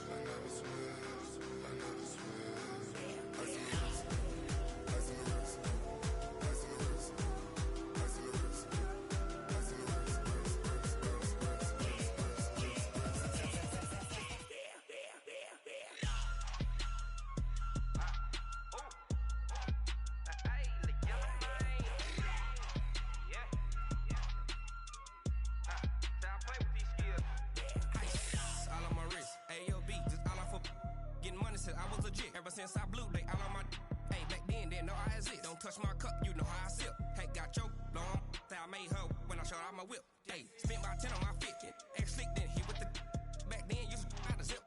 I never switch, I never switch. Ice on the wrist, ice on the wrist, ice on the wrist, ice on the wrist, ice on the wrist, Ever since I blew, they all on my hey, back then, didn't know I exist. Don't touch my cup, you know how I sip. Hey, got your blown. That I made her when I showed out my whip. Hey, spent about 10 on my 50. Act slick, then hit with the back then, used to out the zip.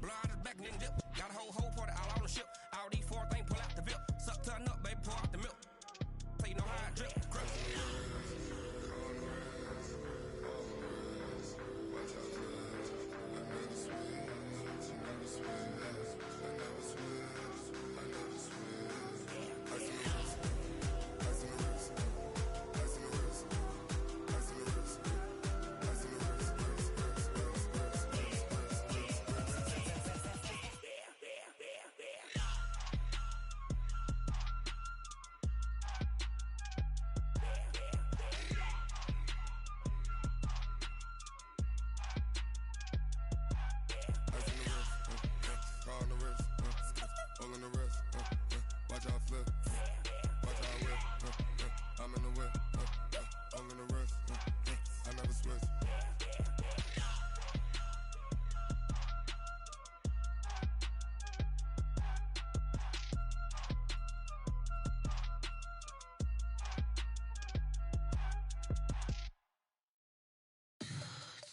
Blow out his back and then dip. Got a whole party all on the ship. All these four things pull out the VIP. Suck to a nut, baby, pour out the milk. So you know how I drip.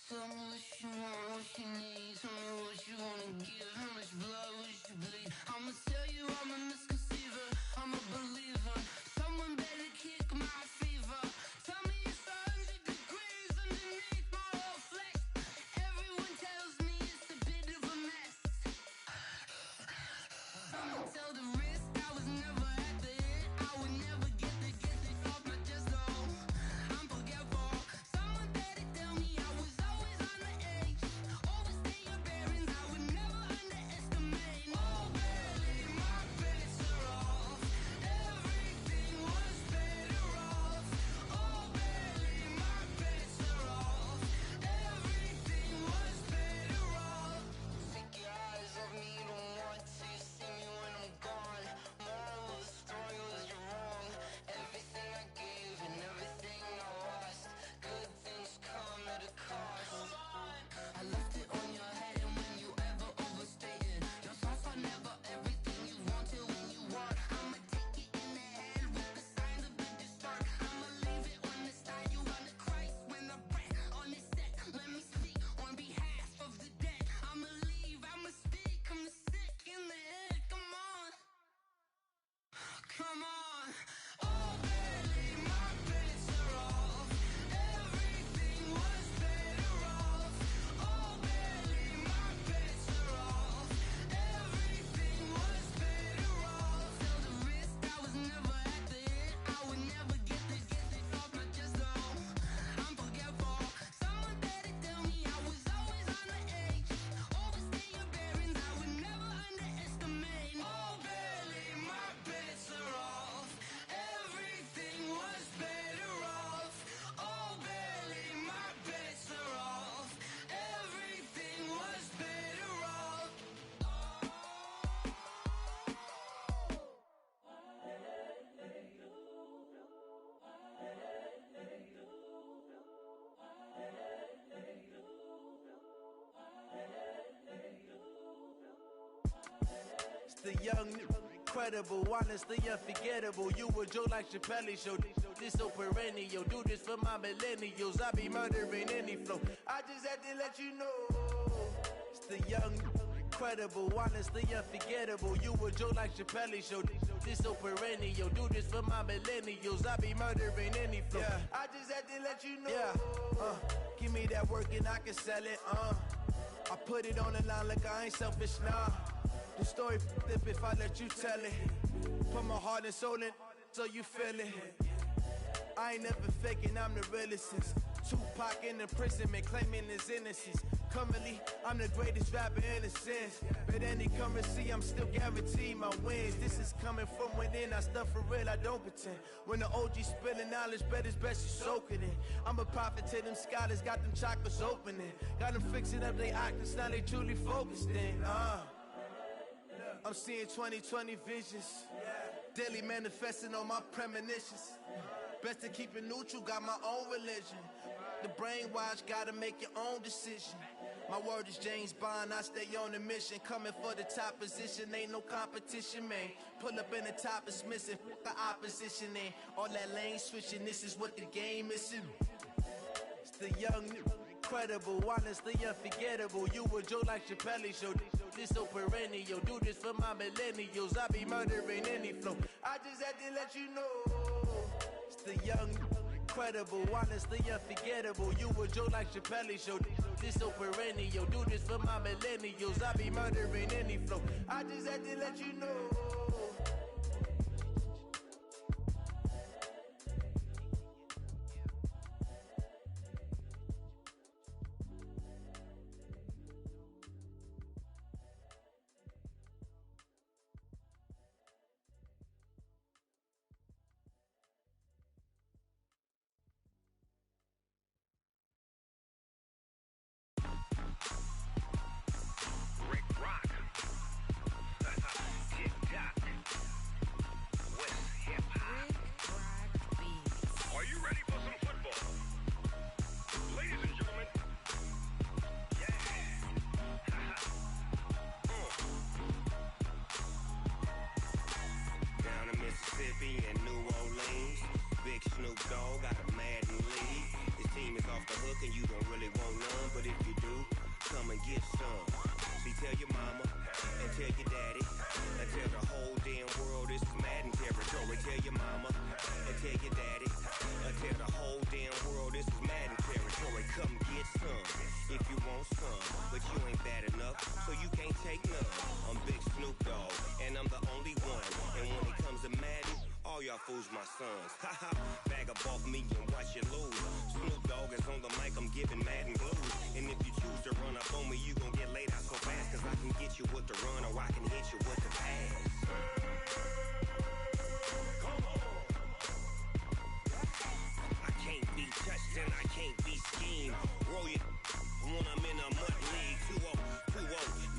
Tell me what you want, what you need. Tell me what you wanna give. How much blood would you bleed? I'ma tell you I'm a misconceiver. I'm a believer. Someone better kick my fever. Tell me it's 100 degrees underneath my whole flesh. Everyone tells me it's a bit of a mess. I'ma tell the risk I was never at the hit. I would never get it off my chest though. I'm forgetful. Someone better tell me I was always on the edge. Overstay your bearings, I would never underestimate. Oh barely, my bets are off. Everything was better off. Oh barely, my bets are off. Everything was better off. Take your eyes off me, you don't want to see me when I'm gone. Moral of the story was you're wrong. Everything I gave and everything I lost. Good things come at a cost. I left it on your head, and when you ever overstay it, your thoughts are never everything you wanted when you want. I'ma take it in the head with the signs of the distort. I'ma leave it on the side. You run the Christ when I breath on this set. Let me speak on behalf of the dead. I'ma leave, I'ma speak. I'm the sick in the head. Come on, come on. Oh barely, my bets are off. Everything was better off. Oh barely, my bets are off. Everything was better off. Tell the risk I was never at the hit. I would never get it off my chest though. I'm forgetful. Someone better tell me I was always on the edge. Overstay your bearings, I would never underestimate. Oh barely, my bets are off. Everything was better off. Oh barely, my bets are off. Everything was better off. It's the young, incredible, honestly unforgettable. You a joke like Chappelle Show. This so perennial. Do this for my millennials. I be murdering any flow. I just had to let you know. It's the young, incredible, honestly unforgettable. You a joke like Chappelle Show. This so perennial. Do this for my millennials. I be murdering any flow. Yeah. I just had to let you know. Yeah. Give me that work and I can sell it. I put it on the line like I ain't selfish, nah. The story flip if I let you tell it. Put my heart and soul in so you feel it. I ain't never faking, I'm the realest since Tupac in imprisonment, claiming his innocence. Currently, I'm the greatest rapper in a sense. But any currency, I'm still guaranteed my wins. This is coming from within, I stuff for real, I don't pretend. When the OG spilling knowledge, bet it's best you soak it in. I'm a prophet to them scholars, got them chakras opening. Got them fixing up their octaves, now they truly focused in. I'm seeing 2020 visions. Daily manifesting on my premonitions. Best to keep it neutral, got my own religion. The brainwash, gotta make your own decision. My word is James Bond, I stay on a mission. Coming for the top position, ain't no competition, man. Pull up in the top, it's missing, the opposition, ain't all that lane switching. This is what the game is. It's the young, incredible, honestly unforgettable. You a joke like Chappelle Show. This so perennial. Do this for my millennials. I be murdering any flow. I just had to let you know. It's the young, incredible, honestly unforgettable. You a joke like Chappelle Show. This so perennial. Do this for my millennials. I be murdering any flow. I just had to let you know. Fools my sons. Haha, bag up off me and watch you lose. Snoop Dogg is on the mic, I'm giving Madden blues. And if you choose to run up on me, you gon' get laid out so fast. Cause I can get you with the run or I can hit you with the pass. I can't be touched and I can't be schemed. Roll you when I'm in a mud league. 2-0,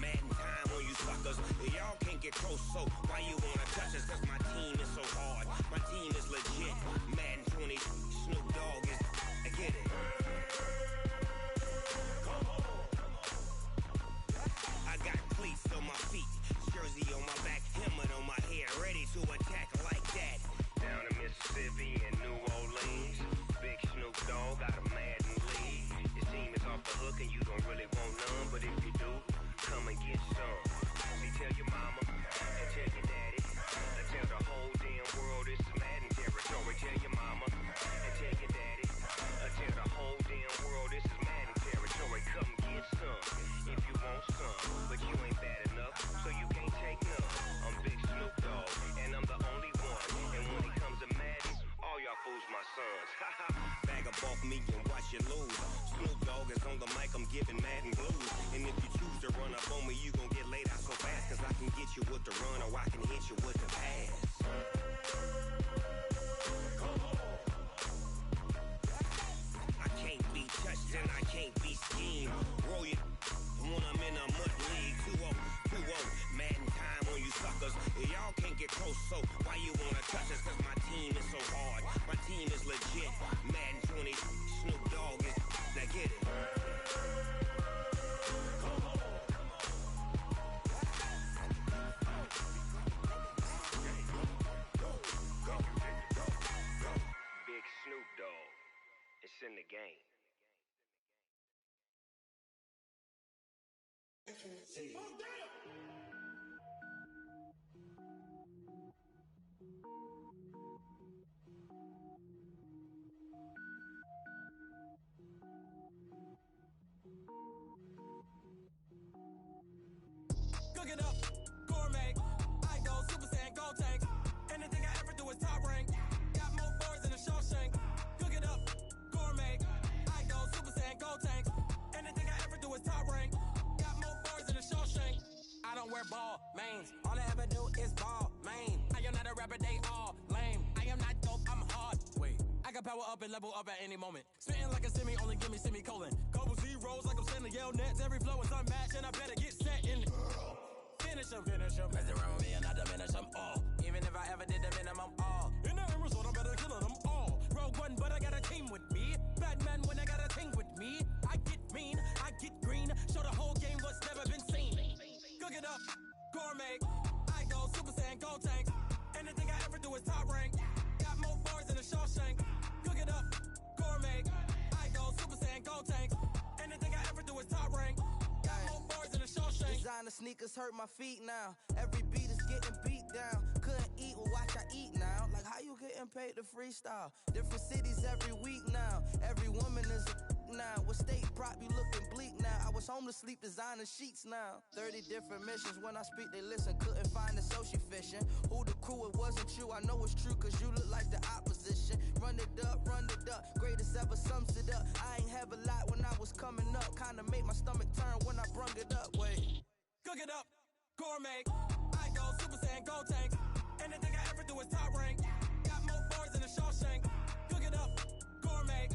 Madden time on you suckers. Y'all can't get close, so why you wanna touch us? Cause my team is so hard. My team is legit. Madden 20, Snoop Dogg is. I get it. I got cleats on my feet, jersey on my back, helmet on my head, ready to attack like that. Down in Mississippi and New Orleans, big Snoop Dogg got a Madden lead. His team is off the hook and you don't really want none, but if you do, come and get some. See, tell your mama and tell your daddy, and tell the whole damn world this is Madden territory. Tell your mama and tell your daddy, and tell the whole damn world this is Madden territory. Come get some if you want some, but you ain't bad enough, so you can't take none. I'm Big Snoop Dogg, and I'm the only one. And when it comes to Madden, all y'all fools my sons. Haha, bag up off me and watch you lose. Snoop Dogg is on the mic, I'm giving Madden blues. And if you choose to run up on me, you gon' get laid out so fast. Cause I can get you with the run or I can hit you with the pass. I can't be touched and I can't be schemed. Roll you when I'm in a mud league. 2-0, Madden time on you suckers. Y'all can't get close, so why you wanna touch us? Cause my team is so hard. My team is legit. Madden 20, Snoop Dogg is. Now get it. Big Snoop Dogg. It's in the game. Cook it up, gourmet. I go Super Saiyan, go tank. Anything I ever do is top rank. Got more boards than a Shawshank. Cook it up, gourmet. I go Super Saiyan, go tank. Anything I ever do is top rank. Got more boards than a Shawshank. I don't wear ball mains. All I ever do is ball main. I am not a rapper, they all lame. I am not dope, I'm hard. Wait, I can power up and level up at any moment. Spitting like a semi, only give me semicolon. Couple zeros like I'm sending yell nets. Every flow is unmatched and I better get set in. Finish them. Mess around with me and I diminish them all. Even if I ever did the minimum all. In the end result, I'm better killing them all. Rogue One, but I got a team with me. Batman when I got a team with me. I get mean, I get green. Show the whole game what's never been seen. Cook it up, gourmet. I go Super Saiyan, go tank. Anything I ever do is top rank. Got more bars than a Shawshank. Cook it up, gourmet. I go Super Saiyan, sneakers hurt my feet now. Every beat is getting beat down. Couldn't eat, well watch I eat now. Like how you getting paid to freestyle? Different cities every week now. Every woman is a now. With state prop, you looking bleak now. I was home to sleep designing sheets now. 30 different missions. When I speak, they listen. Couldn't find the social fishing. Who the crew, it wasn't you. I know it's true, cause you look like the opposition. Run it up, greatest ever sums it up. I ain't have a lot when I was coming up. Kinda made my stomach turn when I brung it up. Wait. Cook it up, gourmet. I go Super Saiyan, go tank. Anything I ever do is top rank. Got more bars than a Shawshank. Cook it up, gourmet.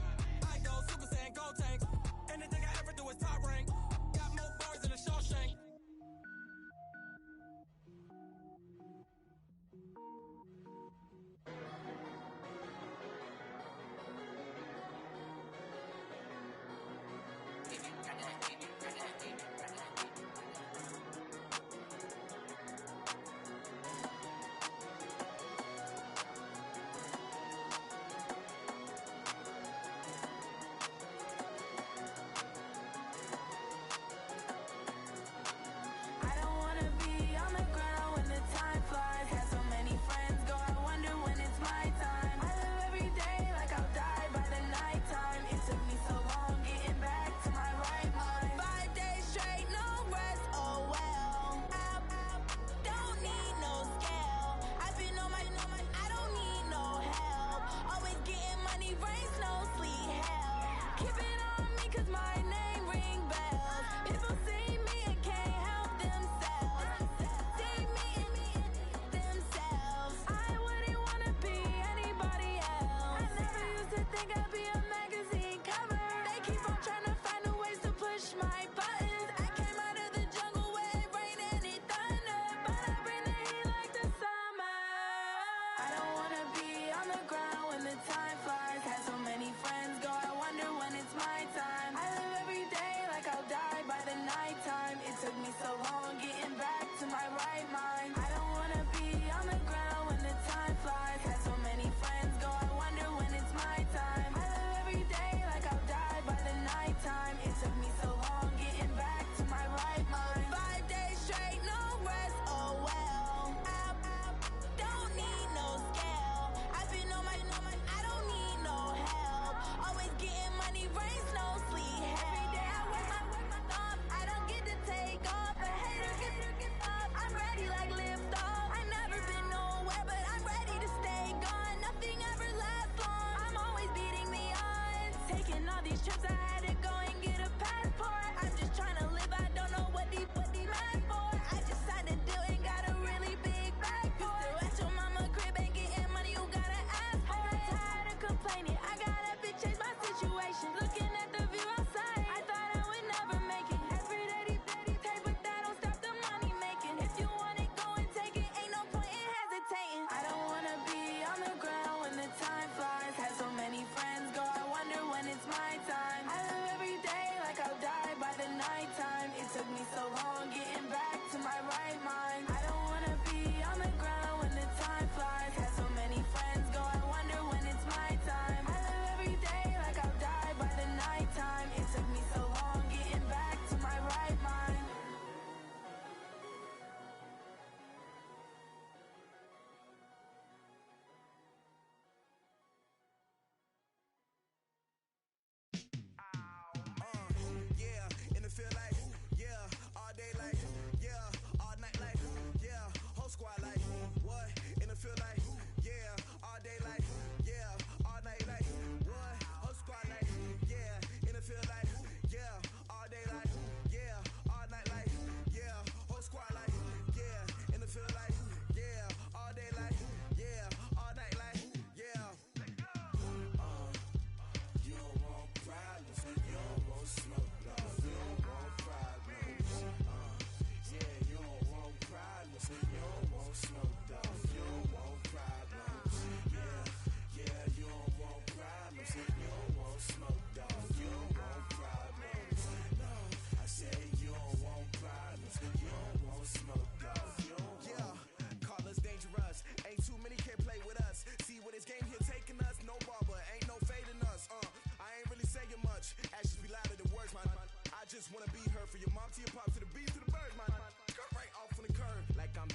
I go Super Saiyan, go tank. Anything I ever do is top rank. Got more bars than a Shawshank. I don't wanna be on the ground when the time flies. Had so many friends go, I wonder when it's my time. I live every day like I'll die by the nighttime. It took me so long getting back to my right mind. 5 days straight, no rest, oh well. I don't need no scale. I've been on my, I don't need no help. Always getting money, rains, no sleet, hell. Keep it on me cause my name ring bells. People see me and can't help themselves. See me and themselves. I wouldn't wanna be anybody else. I never used to think I'd be a magazine cover. They keep on trying to find new ways to push my buttons. I came out of the jungle where it rained and it thunder, but I bring the heat like the summer. I don't wanna be on the ground when the time flies. Had so many friends go, I wonder when it's my time. I live every day like I'll die by the nighttime. It took me so long getting back to my right mind. I don't wanna be on the ground when the time flies. Had so many friends go, I wonder when it's my time. I live every day like I'll die by the nighttime. It took me so long getting back to my right mind. 5 days straight, no rest, oh well. I don't need no scale. I've been on my, I don't need no help. Always getting money, rains, no sleet, hell. Every day I work my thumb. I don't get to take off. A hater get up. I'm ready like lift off. I never been nowhere, but I'm ready to stay gone. Nothing ever lasts long. I'm always beating the odds. Taking all these trips, I had to go and get a passport. I'm just trying to live. I don't know what the mad for. I just signed a deal and got a really big bag for it. Still at your mama crib ain't getting money, you gotta ask for it. I got tired of complaining. I got up and changed my situation. Looking at the view outside, I thought I would never make it. Every day they take, but that don't stop the money making. If you want it, go and take it. Ain't no point in hesitating. I don't wanna be on the ground when the time flies. Had so many friends go, I wonder when it's my time. I live every day like I'll die by the nighttime. It took me so long getting back to my right mind. I don't wanna be on the ground when the time flies. Had so many friends go, I wonder when it's my time. I live every day like I'll die by the nighttime. It took me so long getting back to my right mind. Yeah, in the field like, yeah, all day like, yeah, all night like, yeah, whole squad like, what? In the field like, yeah, all day like, yeah, all night like, what? Whole squad like, yeah, in the field like, yeah, all day like, yeah, all night like, yeah, whole squad like, yeah, in the field like, yeah, all day like, yeah, all night like, yeah. You don't want problems, you don't want smoke, no. You don't want problems, yeah, you don't want problems, you don't want smoke, dog. You don't want problems, yeah, you don't want problems, you don't want smoke, dog. You don't want problems, no. I said you don't want problems, you don't want smoke, dog. You don't want. Call us dangerous, ain't too many can play with us. See what this game here taking us, no barber, ain't no fading us. I ain't really saying much. Actions be louder than words, man. I just wanna be her for your mom to your pop to the beat to the birds, man.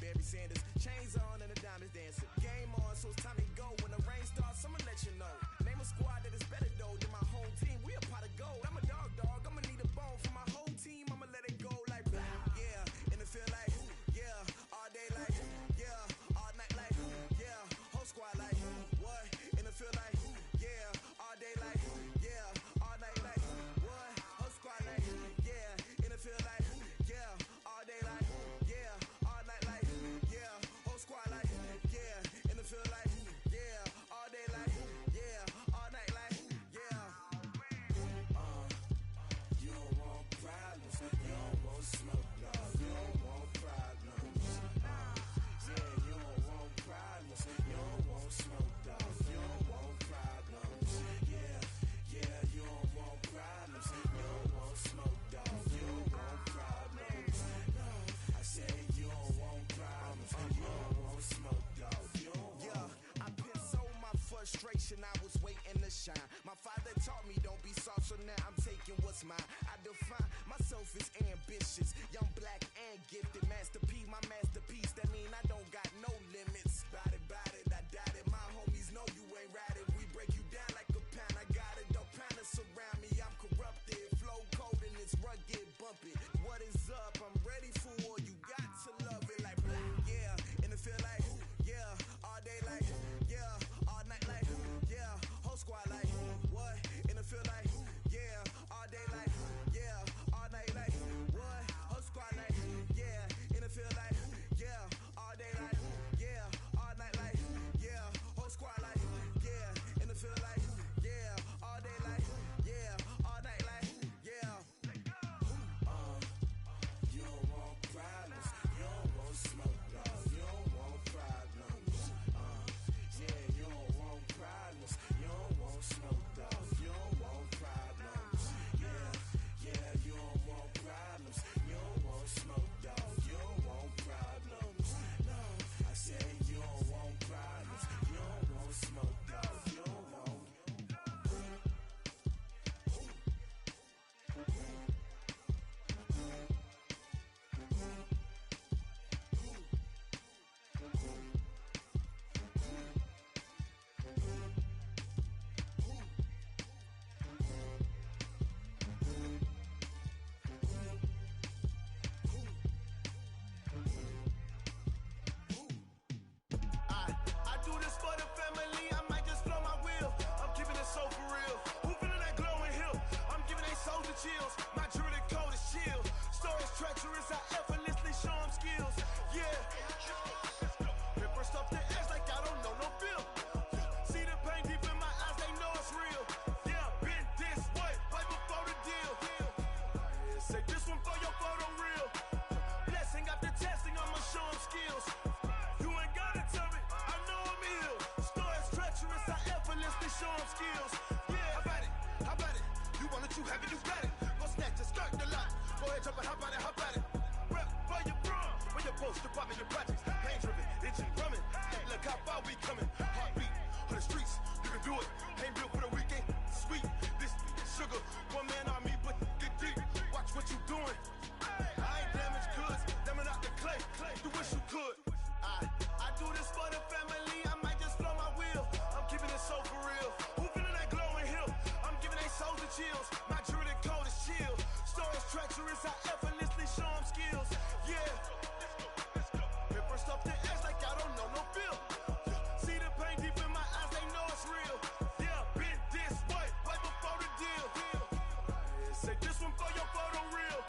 Barry Sanders. Chains on and the diamonds dancing. Game on, so it's time to go. When the rain starts, I'ma let you know. Name a squad that is better though than my home team. We a pot of gold. I'm a dog. I'ma need a bone for my whole team. I'ma let it go like blah. Yeah, and it feel like yeah, all day like yeah, all night like yeah, whole squad like what? And it feel like yeah, all day like yeah, all night like what? Whole squad like yeah, and it feel like yeah, all day like yeah, all night like yeah, whole squad like yeah, and it feel like yeah, all day like yeah, all night like yeah. You don't want problems, you don't want smoke, no. You don't want problems. Yeah, you don't want problems, you don't want smoke, dog. You don't want problems. Yeah, you don't want problems, you don't want smoke, dog. You don't want problems. No, I said you don't want problems, you don't want smoke, dog. You don't want. Yeah, I pissed so my frustration, I was waiting to shine. My father taught me don't be soft, so now I'm taking what's mine. I define myself as ambitious, young, black, and gifted. Master P, my masterpiece. That mean I don't got no limits. Bout it, I doubt it. My homies know you ain't ratted. We break you down like a pound. I got it, don't pound to surround me. I'm corrupted, flow cold and it's rugged, bumpy. What is up? I'm ready for war. You got to love it like blah, yeah, and it feel like yeah, all day like yeah, all night like yeah, whole squad like what? And it feel like yeah, all day like yeah, all night like what? Whole squad like yeah, and it feel like yeah, all day like yeah, all night like yeah, whole squad like yeah, and it feel like yeah, all day like yeah, all night like yeah. You don't want problems, you don't want smoke, dog. You don't want problems. Yeah, you don't want problems, you don't want smoke, dog. You don't want problems. Yeah, you don't want problems, you don't want smoke, dog. You don't want problems. No, I said you don't want problems, you don't want smoke, dog. You don't want. I do this for the family, I might just blow my wheel. I'm keeping it so for real. Who feeling that glowing hill? I'm giving they soldier chills. My jewelry code is chill. Stories treacherous, I effortlessly show them skills. Yeah. Ripper stuff the edge like I don't know no feel. See the pain deep in my eyes, they know it's real. Yeah, been this way, right before the deal. Say this one for your photo reel. Blessing after testing, I'ma show them skills. You ain't gotta tell me, I know I'm ill. Stories treacherous, I effortlessly show them skills. Yeah, how about it? You want it, you have it, you got it. Go snatch it, start the lot. Go ahead, jump it, how about it? Rep where you from, where your post, department, your projects. Pain driven, engine drumming. Look how far we coming. Heartbeat on the streets, you can do it. Ain't built for the weekend, sweet. This sugar, one man army, but get deep. Watch what you doing. I ain't damaged goods, damn out the clay. You wish you could. I do this for the family, I might just blow my wheel. I'm keeping it so for real. Who feeling that glowing hill? I'm giving they soldier chills. My jewelry code is chill. Stories treacherous, I effortlessly show them skills. Yeah. Ripper stuff the edge like I don't know no feel. See the pain deep in my eyes, they know it's real. Yeah, been this way, right before the deal. Say this one for your photo reel.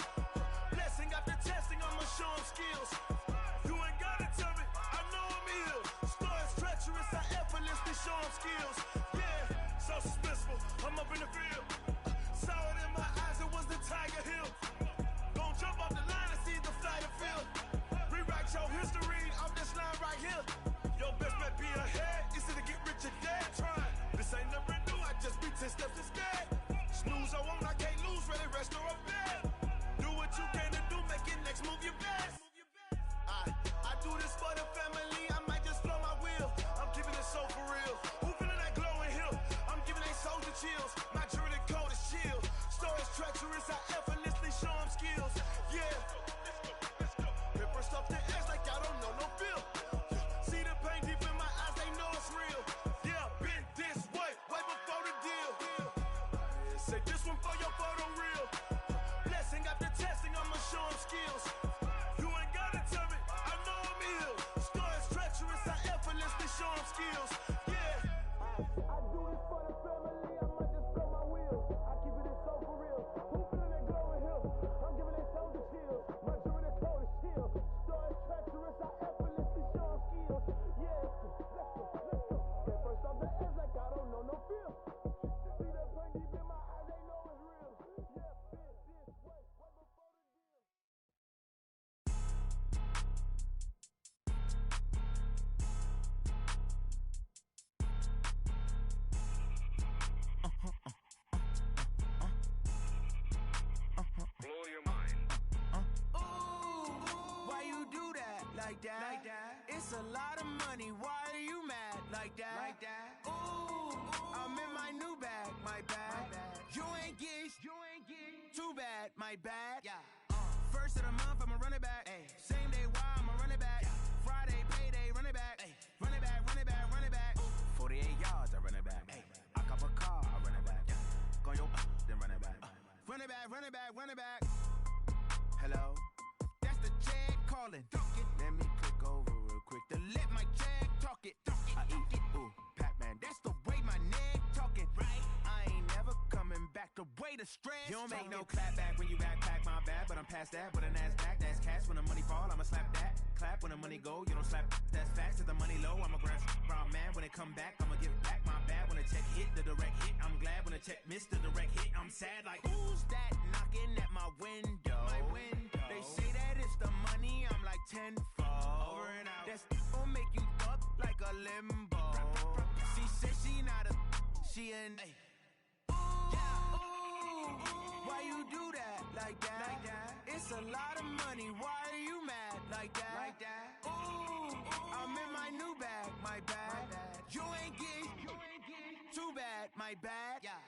do this for the family, I might just blow my wheels. I keep it in so for real. Who feeling that glowing hill? I'm giving they soldier chills. My jewelry that cold as chill. Story treacherous, I effortlessly show them skills. Yeah, let's go. Get first off the edge like I don't know no fear. See that pain deep in my eyes, they know it's real. Yeah, this way, way before the deal. Blow your mind. Why you do that like that? Like that? It's a lot of money. Why are you mad like that? Like that? Ooh, I'm in my new bag, my bad. You ain't geeks, too bad, my bad. Yeah. First of the month, I'ma run it back. Ay. Same day, why I'ma run it back. Friday, payday, run it back. Ay. Run it back, run it back, run it back. 48 yards, I run it back. Ay. I cop a car, I run it back. Go your then run it back. Run it back, run it back, run it back. Hello, that's the check calling. Let me click over real quick to let my check talk it. I eat it, ooh, Pac-Man. That's the way my neck talking. Right, I ain't never coming back. The way the stress. You don't make no clap back when you backpack my bad, but I'm past that. But an ass back, that's cash. When the money fall, I'ma slap that. Clap when the money go, you don't slap. That's facts. If the money low, I'ma grab brown man. When it come back, I'ma give back my bad. When the check hit, the direct hit. I'm glad when the check missed the direct hit. I'm sad like who's that knocking at my window? My window. They say that it's the money. I'm like tenfold. Over and out. That's gon' make you up like a limbo. She said she not a. She an. Why you do that like that? Like that? It's a lot of money. Why are you mad like that? Like that? Ooh, I'm in my new bag, my bad. You ain't geek, too bad, my bad. Yeah.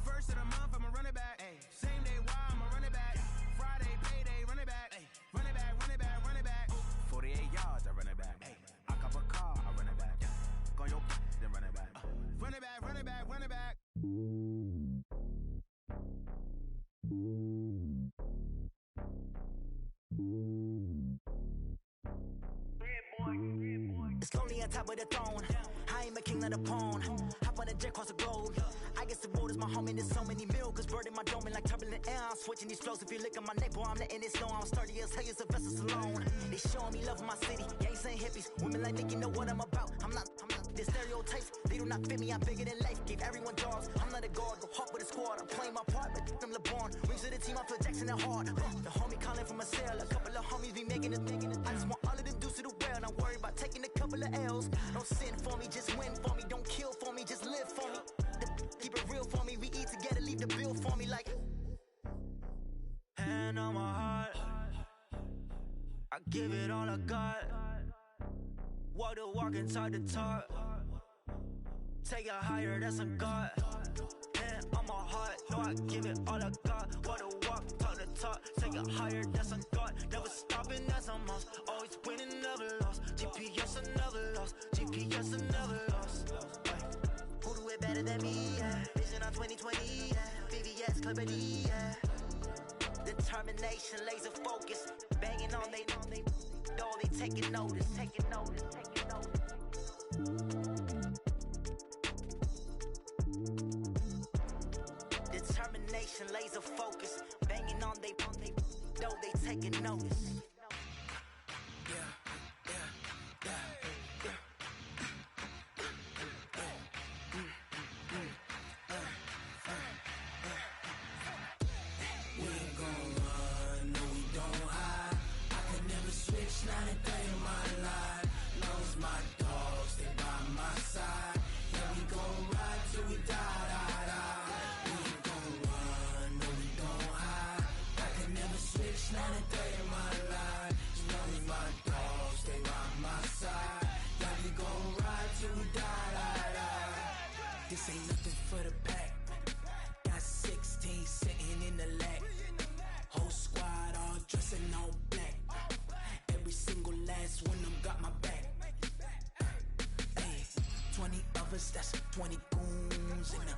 First of the month, I'ma run it back. Ay. Same day, why I'ma run it back. Friday, payday, run it back. Ay. Run it back, run it back, run it back. 48 yards, I run it back. Ay. I cop a car, I run it back. Go your then run it back. Run it back, run it back, run it back. It's lonely on top of the throne. I ain't a king of the pawn. Hop on a jet across the globe. I guess the road is my home and there's so many milkers burning my dome like turbulent air. I'm switching these flows. If you look at my neck, boy, I'm letting it slow. I'm sturdy as hell, it's a vessel alone. They showing me love in my city. Gangs ain't hippies. Women like Nicki know what I'm about. I'm not the stereotypes. They do not fit me. I'm bigger than life. Gave everyone jobs. I'm not a guard. Go hard with a squad. I'm playing my part, but I'm LeBron. Rings to the team. I feel Jackson and hard. The homie calling from a cell. A couple of homies be making it. I just want all of them dudes to the well. Not worried about taking a couple of L's. Don't sin for me, just win for me. Don't kill for me, just live for me. Keep it real for me. We eat together, leave the bill for me like. Hand on my heart, I give it all I got. Walk the walk and talk the talk. Take it higher, that's a God. Hand on my heart, no, I give it all I got. Walk the walk, talk the talk. Take it higher, that's a God. Never stopping, that's a must. Always winning, never lost. GPS, I never lost. GPS, I never lost. Who do it better than me? Yeah. Vision on 2020. Yeah. VVS, Clippity. Yeah. Determination, laser focus. Banging on they door, they taking notice. Taking notice. Taking notice. Determination, laser focus. Banging on they door, they taking notice. Not a day in my life. Knows my dogs, they by my side. Yeah, we gon' ride till we die. We ain't gon' run, no, we don't hide. I can never switch, not a day in my life. Knows my dogs, they by my side. Yeah, we gon' ride till we die. This ain't nothing for the pack. Got 16 sitting in the lap. Whole squad all dressing all black. Every single last one of them got my back. Hey, 20 of us, that's 20 goons. And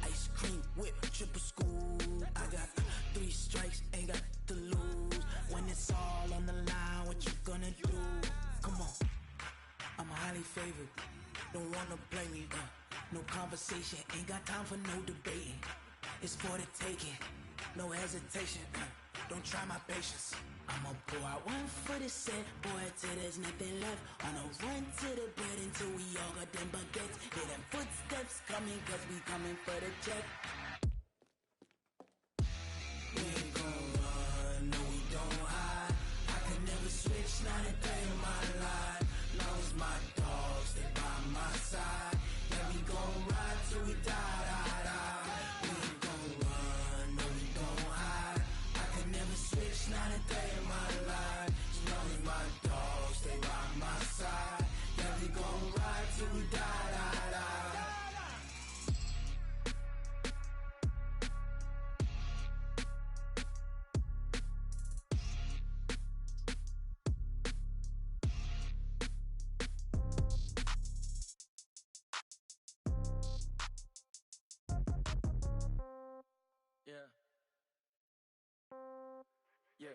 ice cream whip, triple school. I got 3 strikes, ain't got to lose. When it's all on the line, what you gonna do? Come on, I'm highly favored. Don't wanna blame me, no conversation, ain't got time for no debating. It's for the taking, no hesitation. Don't try my patience. I'ma pour out one for the set, boy, till there's nothing left. On a run to the bed until we all got them baguettes. Hear them footsteps coming, cause we coming for the check. We ain't gon' run, no we don't hide. I can never switch, not a day in my life. Long as my dogs, they by my side. Yeah, we gon' ride till we die, die, die. We ain't gon' run, no we don't hide. I can never switch, not a day in my life. As long as my dogs, stay by my side. Yeah, we gon' ride till we die, die, die. Yeah.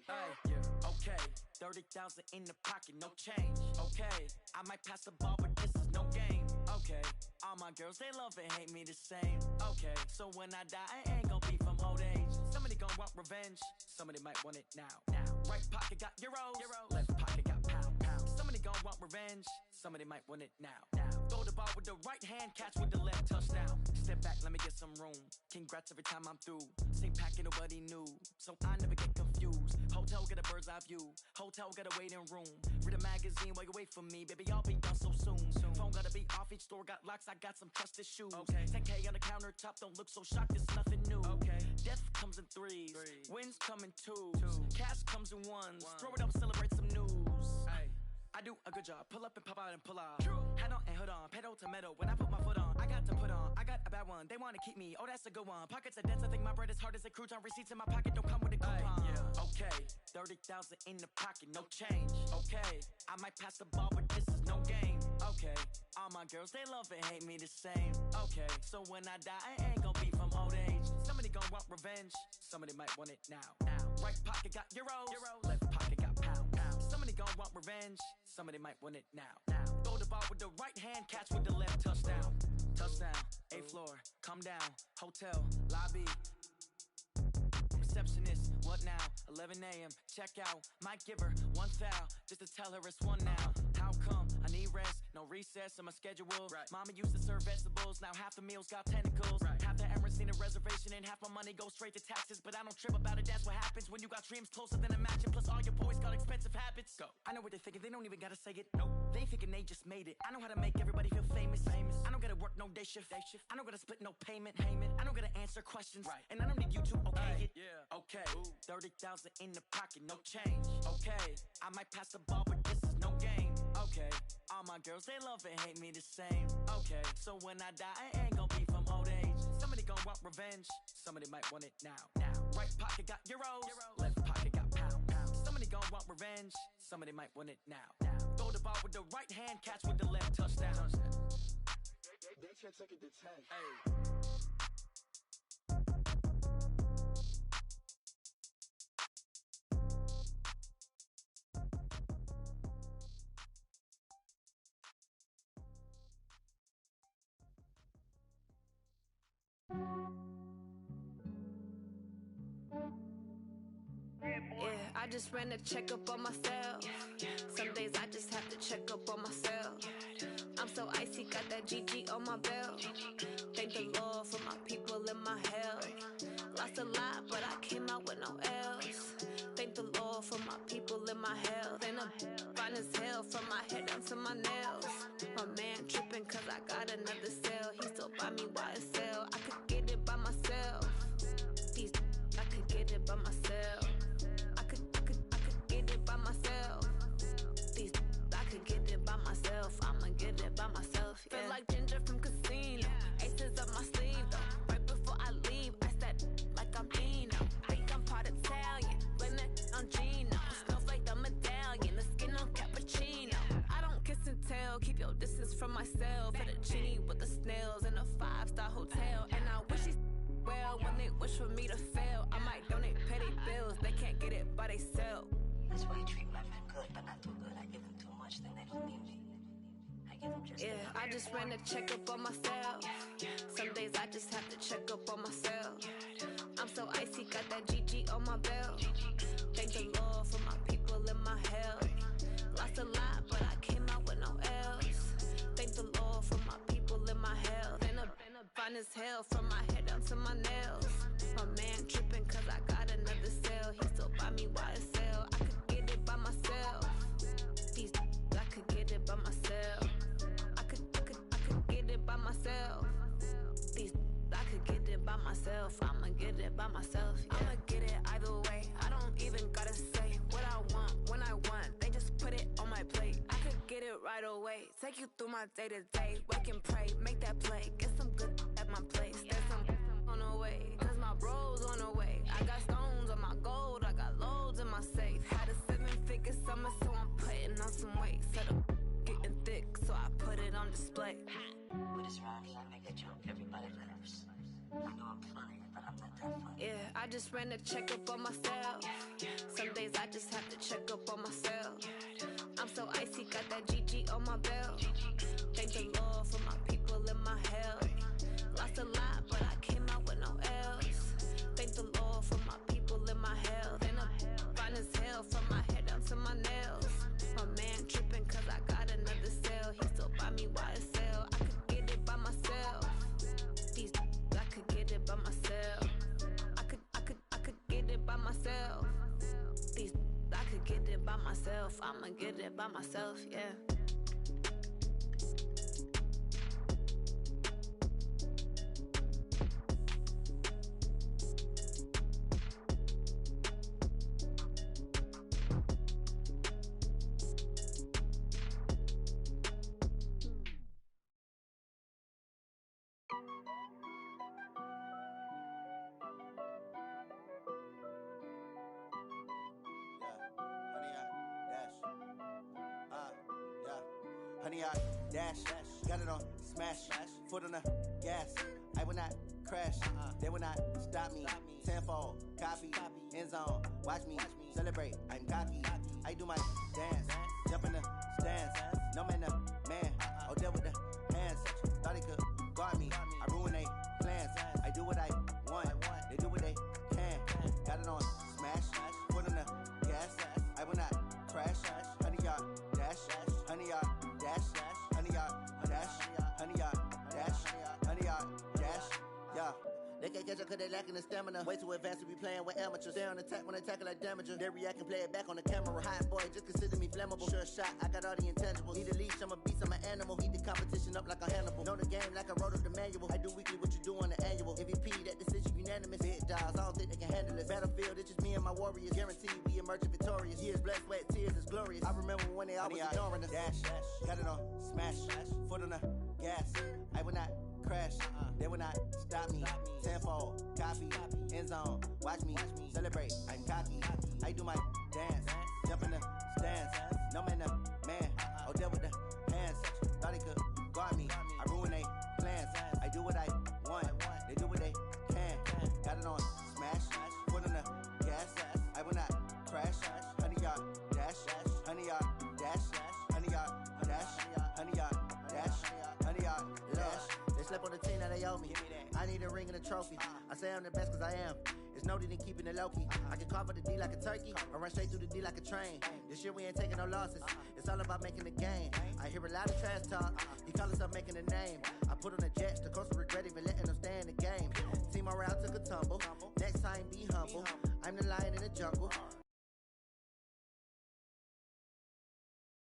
Hey, yeah, okay. 30,000 in the pocket, no change. Okay, I might pass the ball, but this is no game. Okay, all my girls, they love and hate me the same. Okay, so when I die, I ain't gon' be from old age. Somebody gon' want revenge, somebody might want it now. Right pocket got euros, left pocket got pound. Somebody gon' want revenge, somebody might want it now. Throw the ball with the right hand, catch with the left, touchdown. Step back, let me get some room. Congrats every time I'm through. Same packet, nobody knew, so I never get confused. Hotel get a bird's eye view, hotel get a waiting room. Read a magazine while you wait for me, baby, I'll be done so soon. Phone gotta be off, each store got locks, I got some trusted shoes. 10K on the countertop, don't look so shocked, it's nothing new. Death comes in threes, wins come in twos, cash comes in ones. Throw it up, celebrate some news. I do a good job, pull up and pop out and pull out. Head on and hood on, pedal to metal. When I put my foot on, I got to put on. I got a bad one, they wanna keep me, oh that's a good one. Pockets are dense, I think my bread is hard as a crouton. Receipts in my pocket don't come with a coupon. Okay, 30,000 in the pocket, no change. Okay, I might pass the ball, but this is no game. Okay, all my girls, they love and hate me the same. Okay, so when I die, I ain't gon' be from old age. Somebody gon' want revenge, somebody might want it now. Right pocket got euros, left pocket got pound. Somebody gon' want revenge, somebody might want it now. Throw the ball with the right hand, catch with the left, touchdown. Touchdown, 8th floor, come down, hotel, lobby. Receptionist, what now? 11 a.m., check out. Might give her one foul, just to tell her it's one now. How come? I need rest, no recess in my schedule. Mama used to serve vegetables, now half the meals got tentacles. Half the Emirates need a reservation and half my money goes straight to taxes. But I don't trip about it, that's what happens when you got dreams closer than a mansion. Plus all your boys got expensive habits. Go. I know what they're thinking, they don't even gotta say it. Nope. They thinking they just made it. I know how to make everybody feel famous. I don't gotta work no day shift. I don't gotta split no payment. I don't gotta answer questions. And I don't need you to okay it. Okay, 30,000 in the pocket, no change. Okay, I might pass the ball, but this is no game. Okay, all my girls, they love and hate me the same. Okay, so when I die, I ain't gon' be from old age. Somebody gon' want revenge, somebody might want it now. Right pocket got euros, left pocket got pound. Somebody gon' want revenge, somebody might want it now. Throw the ball with the right hand, catch with the left, touchdown. They can't take it to 10. Yeah, I just ran a checkup on myself. Some days I just have to check up on myself. I'm so icy, got that GG on my belt. Thank the Lord for my people in my health. Lost a lot, but I came out with no else. Thank the Lord for my people in my health. And I'm fine as hell from my head down to my nails. My man tripping cause I got another cell. He still buy me YSL. I could get it by myself. These I could get it by myself. I could get it by myself. These I could get it by myself. I'ma get it by myself. Yeah. Feel like Ginger from Casino. Aces up my sleeve though. Right before I leave, I said like I'm Dino. Think I'm part Italian. Blame it on Gino. Smells like the medallion. The skin on cappuccino. I don't kiss and tell. Keep your distance from myself. For the genie with the snails in a 5-star hotel. And I wish he's well when they wish for me to fail. I might donate petty bills. They can't get it by they sell. That's why I treat my men good, but not too good. I give them too much, then they don't need me. I give them just Yeah, I just ran a checkup on myself. Some days I just have to check up on myself. I'm so icy, got that GG on my belt. Thank the Lord for my people in my health. Lost a lot, but I came out with no else. Thank the Lord for my people in my health. Been a fine as hell from my head down to my nails. My man tripping cause I got another cell. He still buy me YSL. I could get it by myself. These I could get it by myself. I could get it by myself. These I could get it by myself. I'ma get it by myself. Yeah. I'ma get it either way. I don't even gotta say what I want when I want. They just put it on my plate. I could get it right away. Take you through my day to day. Wake and pray, make that play. Get some good at my place. There's some on the way. Cause my bros on the way. I got stones on my gold. I got loads in my safe. Had a 7-figure summer, so I'm putting on some weight. Set up getting thick, so I put it on display. With this rhyme, I make a joke everybody loves. I know I'm funny, but I'm not that funny. Yeah, I just ran a checkup on myself. Some days I just have to check up on myself. I'm so icy, got that GG on my belt. Thank the Lord for my people in my health. Lost a lot, but I came out with no else. Thank the Lord for my people in my health. And I'm fine as hell from my head down to my nails. My man tripping cause I got another cell. He still buy me YSL. I could get it by myself. These I could get it by myself. I could get it by myself. These I could get it by myself. I'ma get it by myself, yeah. Honey, I dash, got it on smash, foot on the gas. I will not crash, they will not stop me. Tenfold, copy, end zone, watch me celebrate. I'm cocky, I do my dance, jump in the stands. No man, the man, oh deal with the hands. Thought he could guard me, I ruin they plans. I do what I want, they do what they can. Got it on smash, foot on the gas. I will not crash, honey, y'all dash, honey, y'all dash, honey, y'all dash, honey, y'all dash, honey, y'all dash, yeah. They can't catch up cause they lacking the stamina. Way too advanced to be playing with amateurs. Stay on attack when they tackle like damager. They react and play it back on the camera. Hot boy, just consider me flammable. Sure shot, I got all the intangibles. Need a leash, I'm a beast, I'm an animal. Heat the competition up like a Hannibal. Know the game like I wrote up the manual. I do weekly what you do on the annual. MVP, that decision unanimous. Big dogs, I don't think they can handle it. Battlefield, it's just me and my warriors. Guaranteed we emerging victorious. Years, blood, sweat, tears, it's glorious. I remember when they always ignoring us. Dash, got it on smash, foot on the gas. I will not crash, they will not stop me. Tenfold, copy, end zone, watch me celebrate. I'm cocky, I do my dance, jump in the stands. No man, the man, oh deal with the hands. Thought he could guard me, I ruin they plans. I do what I want, they do what they can. Got it on smash, foot on the gas. I will not crash, honey, y'all dash, honey, y'all dash, honey, y'all dash, honey, y'all dash, honey, y'all dash. They slept on the team that they owe me. I need a ring and a trophy. I say I'm the best cause I am. It's no need in keeping it low-key. I can carve for the D like a turkey, or run straight through the D like a train. This year we ain't taking no losses. It's all about making the game. I hear a lot of trash talk. He call himself making a name. I put on the Jets, the coach will regret even letting them stay in the game. Team morale took a tumble. Next time be humble. I'm the lion in the jungle.